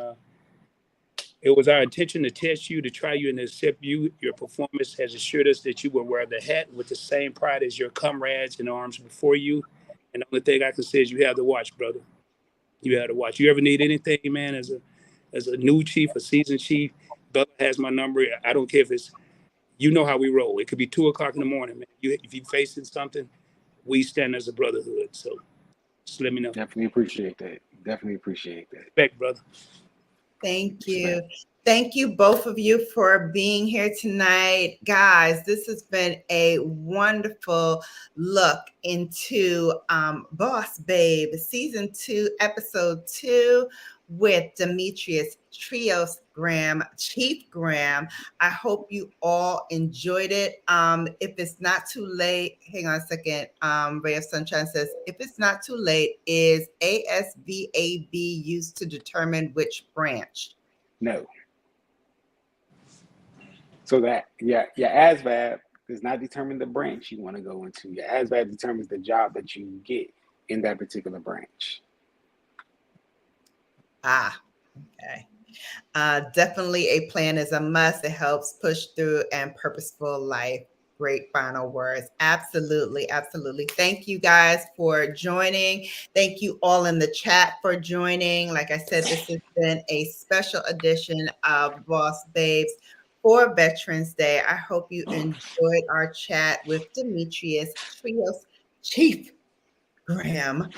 C: it was our intention to test you, to try you, and to accept you. Your performance has assured us that you will wear the hat with the same pride as your comrades in arms before you. And the only thing I can say is you have to watch, brother. You have to watch. You ever need anything, man, as a new chief, a seasoned chief, Bella has my number. I don't care if it's, you know how we roll. It could be 2:00 in the morning, man. If you facing something, we stand as a brotherhood. So just let me know.
B: Definitely appreciate that. Definitely appreciate that.
C: Respect, brother.
A: Thank you. Thank you, both of you, for being here tonight. Guys, this has been a wonderful look into Boss Babe, Season 2, Episode 2, with Demetrios Trios Graham, Chief Graham. I hope you all enjoyed it. If it's not too late, hang on a second. Ray of Sunshine says, if it's not too late, is ASVAB used to determine which branch?
B: No. So that your ASVAB does not determine the branch you want to go into. Your ASVAB determines the job that you get in that particular branch.
A: Okay. Definitely a plan is a must. It helps push through and purposeful life. Great final words. Absolutely. Absolutely. Thank you guys for joining. Thank you all in the chat for joining. Like I said, this has been a special edition of Boss Babes for Veterans Day. I hope you enjoyed our chat with Demetrios Trios Chief Graham,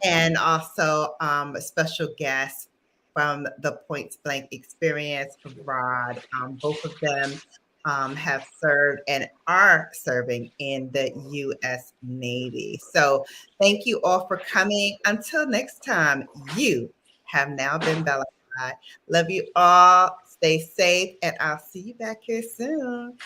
A: and also a special guest from the Point Blank Experience, Rod. Both of them have served and are serving in the U.S. Navy. So thank you all for coming. Until next time, you have now been Bella. Love you all. Stay safe, and I'll see you back here soon.